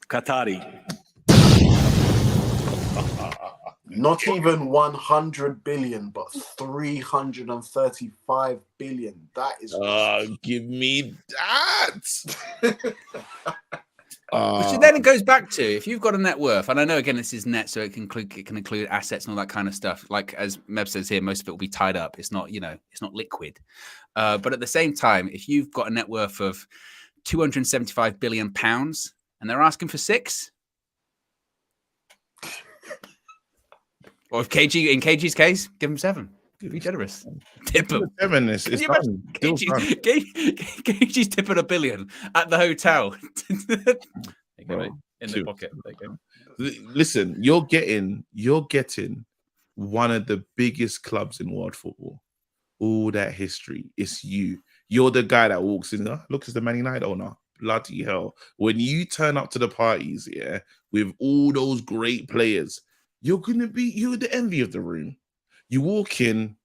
Qatari. Not even 100 billion, but 335 billion. That is. Give me that. Which then it goes back to, if you've got a net worth, and I know again this is net, so it can include assets and all that kind of stuff. Like as Meb says here, most of it will be tied up. It's not it's not liquid. But at the same time, if you've got a net worth of £275 billion and they're asking for 6, or if in KG's case, give him 7. Be generous. Tip him. 7 is done. KG's tipping $1 billion at the hotel. In the pocket. Listen, you're getting one of the biggest clubs in world football. All that history. It's you. You're the guy that walks in. Look, it's the Man United owner. Bloody hell. When you turn up to the parties, with all those great players, you're the envy of the room. You walk in,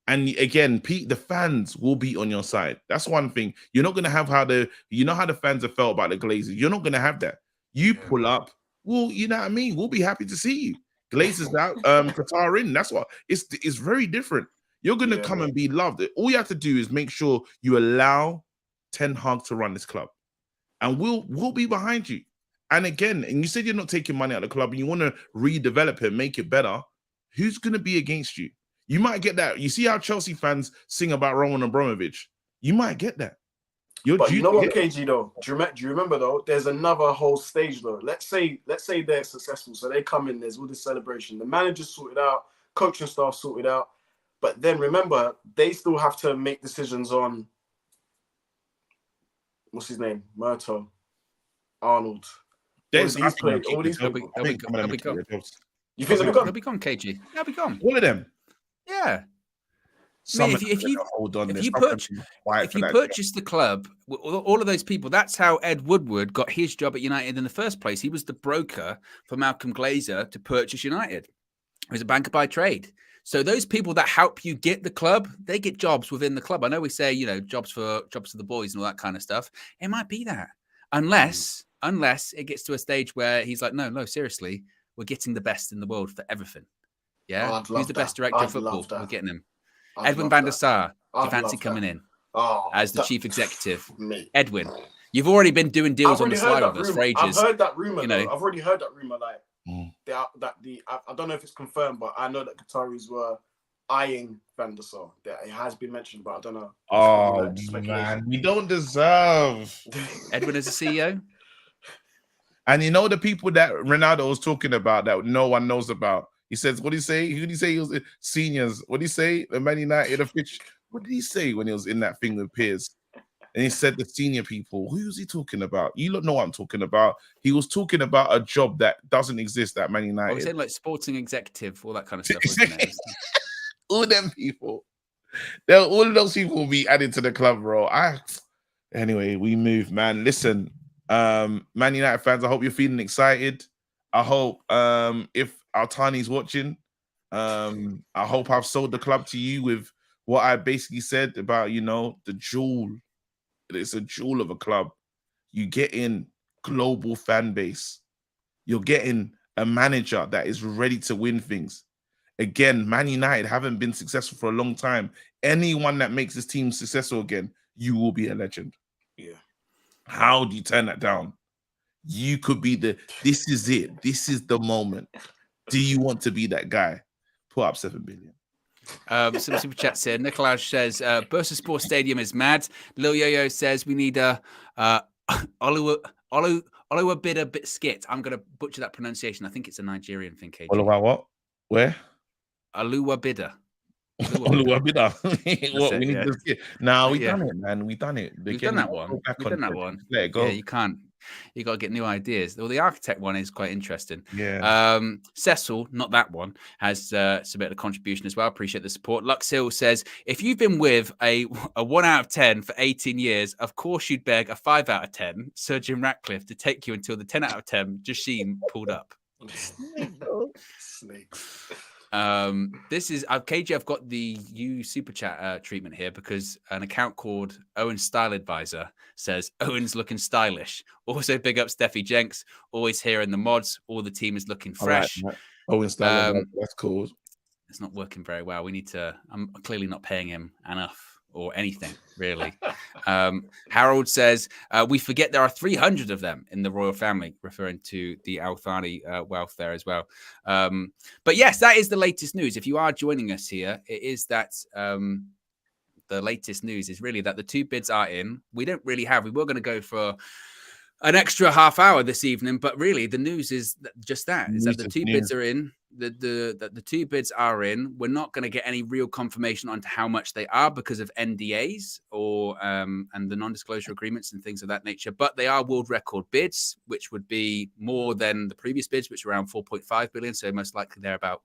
and again, the fans will be on your side. That's one thing. You're not going to have how the fans have felt about the Glazers. You're not going to have that. You pull up, well, you know what I mean? We'll be happy to see you. Glazers out, Qatar in. That's what it's very different. You're going to come and be loved. All you have to do is make sure you allow Ten Hag to run this club, and we'll be behind you. And again, and you said you're not taking money out of the club and you want to redevelop it, make it better. Who's going to be against you? You might get that. You see how Chelsea fans sing about Roman Abramovich? You might get that. But you know what, KG though? Do you remember though? There's another whole stage though. Let's say they're successful, so they come in. There's all this celebration. The manager's sorted out, coaching staff sorted out. But then remember, they still have to make decisions on what's his name, Murto, Arnold. All these people. They'll be gone. You think they'll be gone? They'll be gone, KG. They'll be gone. All of them. Yeah. I mean, if you purchase the club, all of those people, that's how Ed Woodward got his job at United in the first place. He was the broker for Malcolm Glazer to purchase United. He was a banker by trade. So those people that help you get the club, they get jobs within the club. I know we say, you know, jobs for the boys and all that kind of stuff. It might be that, unless it gets to a stage where he's like, no, seriously, we're getting the best in the world for everything. Yeah, who's the best director of football? We're getting him. Edwin van der Sar, do you fancy coming in as the chief executive? Edwin, you've already been doing deals on the slide with us for ages. I've heard that rumor. You know, I've already heard that rumor. Like I don't know if it's confirmed, but I know that Qataris were eyeing Van der Sar. It has been mentioned, but I don't know. Oh man, we don't deserve Edwin as a CEO. And you know the people that Ronaldo was talking about that no one knows about. He says, what did he say? Who did he say he was seniors? What did he say? The Man United official. What did he say when he was in that thing with Piers? And he said the senior people. Who was he talking about? You don't know what I'm talking about. He was talking about a job that doesn't exist at Man United. I was saying like sporting executive, all that kind of stuff. Wasn't it? All them people. All of those people will be added to the club, bro. Anyway, we move, man. Listen, Man United fans, I hope you're feeling excited. I hope if Altani's watching, I hope I've sold the club to you with what I basically said about, you know, the jewel. It's a jewel of a club. You get in global fan base. You're getting a manager that is ready to win things. Again, Man United haven't been successful for a long time. Anyone that makes this team successful again, you will be a legend. Yeah. How do you turn that down? You could be this is it. This is the moment. Do you want to be that guy? Put up 7 billion. Some super chats here. Nikolaj says, Bursa Sports Stadium is mad. Lil Yo-Yo says we need a Oluwabida bit skit. I'm going to butcher that pronunciation. I think it's a Nigerian thing, KG. Oluwa what? Where? Oluwabida. Oluwabida. What? We need to skit. No, we done it, man. We done it. We've done that one. Let it go. Yeah, you can't. You got to get new ideas. Well, the architect one is quite interesting. Yeah. Cecil, not that one, has submitted a contribution as well. Appreciate the support. Lux Hill says, if you've been with a 1 out of 10 for 18 years, of course you'd beg a 5 out of 10, Sir Jim Ratcliffe, to take you until the 10 out of 10 Jashim pulled up. Snakes. This is KG. I've got the super chat treatment here because an account called Owen Style Advisor says Owen's looking stylish. Also, big up Steffi Jenks, always here in the mods. All the team is looking fresh. Right, Owen Style, that's cool. It's not working very well. We need to. I'm clearly not paying him enough or anything really. Harold says we forget there are 300 of them in the royal family, referring to the Al Thani wealth there as well. But yes, that is the latest news. If you are joining us here, it is that the latest news is really that the 2 bids are in. We don't really have. We were going to go for an extra half hour this evening, but really the news is just that: is that the 2 bids are in. The 2 bids are in. We're not going to get any real confirmation onto how much they are because of NDAs or and the non-disclosure agreements and things of that nature. But they are world record bids, which would be more than the previous bids, which were around 4.5 billion. So most likely they're about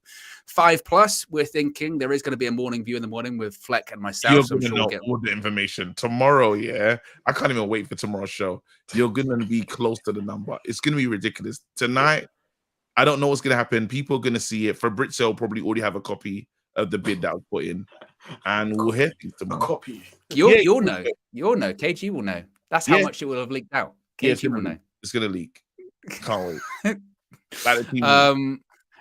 5+. We're thinking there is going to be a morning view in the morning with Fleck and myself. You're so going to know all the information tomorrow. Yeah, I can't even wait for tomorrow's show. You're going to be close to the number. It's going to be ridiculous tonight. I don't know what's going to happen. People are going to see it. Fabrizio will probably already have a copy of the bid that was put in. And we'll hear tomorrow. A copy. You'll know. You'll know. KG will know. That's how much it will have leaked out. KG will know. It's going to leak. Can't wait.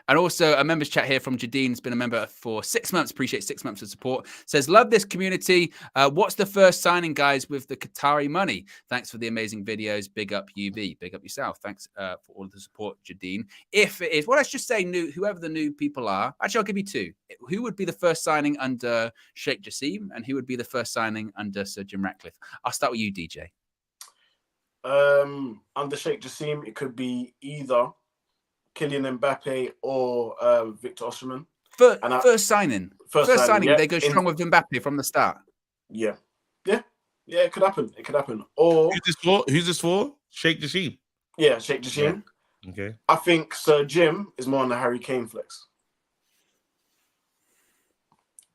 And also a members chat here from Jadeen's been a member for 6 months. Appreciate 6 months of support. Says, love this community. What's the first signing, guys, with the Qatari money? Thanks for the amazing videos. Big up UV. Big up yourself. Thanks for all of the support, Jadeen. If it is, well, let's just say whoever the new people are. Actually, I'll give you two. Who would be the first signing under Sheikh Jassim, and who would be the first signing under Sir Jim Ratcliffe? I'll start with you, DJ. Under Sheikh Jassim, it could be either Kylian Mbappe or Victor Osimhen. First signing. First signing. Yeah. They go strong with Mbappe from the start. Yeah. It could happen. Or Who's this for? Sheikh Jassim. Yeah, Sheikh Jassim. Yeah. Okay. I think Sir Jim is more on the Harry Kane flex.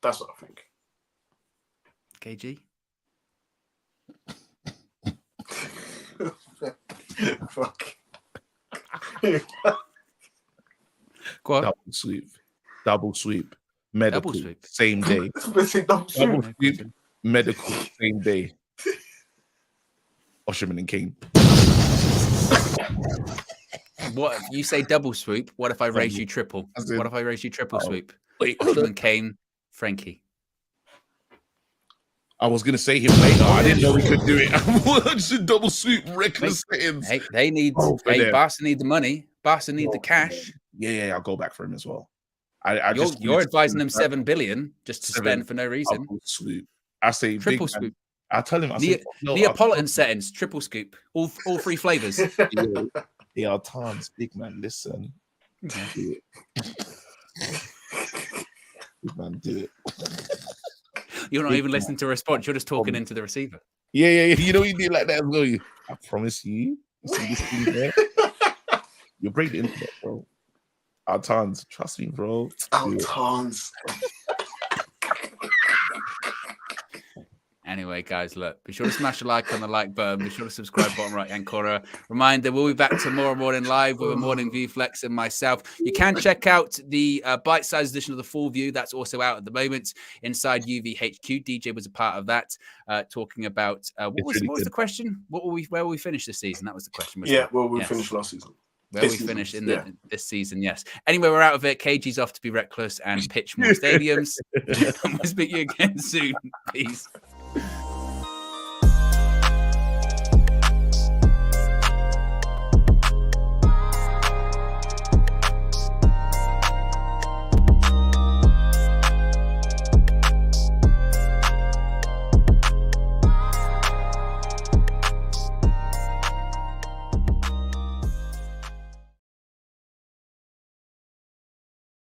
That's what I think. KG. Fuck. Go on. Double sweep. Medical. Double sweep. Same day. Double sweep. Medical. Same day. Osimhen and Kane. What you say? Double swoop. What if I raise you triple? What if I raise you triple swoop? Wait, Osimhen, Kane, Frankie. I was gonna say him later. I didn't know we could do it. I just double sweep reckless settings. Hey, they need. Barca need the money. Barca need the cash. Yeah, I'll go back for him as well. You're advising them 7 billion just to spend for no reason. Double swoop. I say triple swoop. I tell him. Neapolitan settings, triple scoop, all three flavors. They are tons, big man. Listen, do it. Big man, do it. You're not even listening to a response. You're just talking into the receiver. Yeah. You know you do like that as well. I promise you. You see this thing there? You break the internet, bro. Our tons, trust me, bro. Our tons. Anyway, guys, look, be sure to smash a like on the like button. Be sure to subscribe, bottom right-hand corner. Reminder, we'll be back tomorrow morning live with a morning view, Flex and myself. You can check out the bite-sized edition of the full view. That's also out at the moment inside UVHQ. DJ was a part of that, talking about what was the question? Where will we finish this season? That was the question. We finished last season. Where we finished in this season, yes. Anyway, we're out of it. KG's off to be reckless and pitch more stadiums. And we'll speak to you again soon. Peace.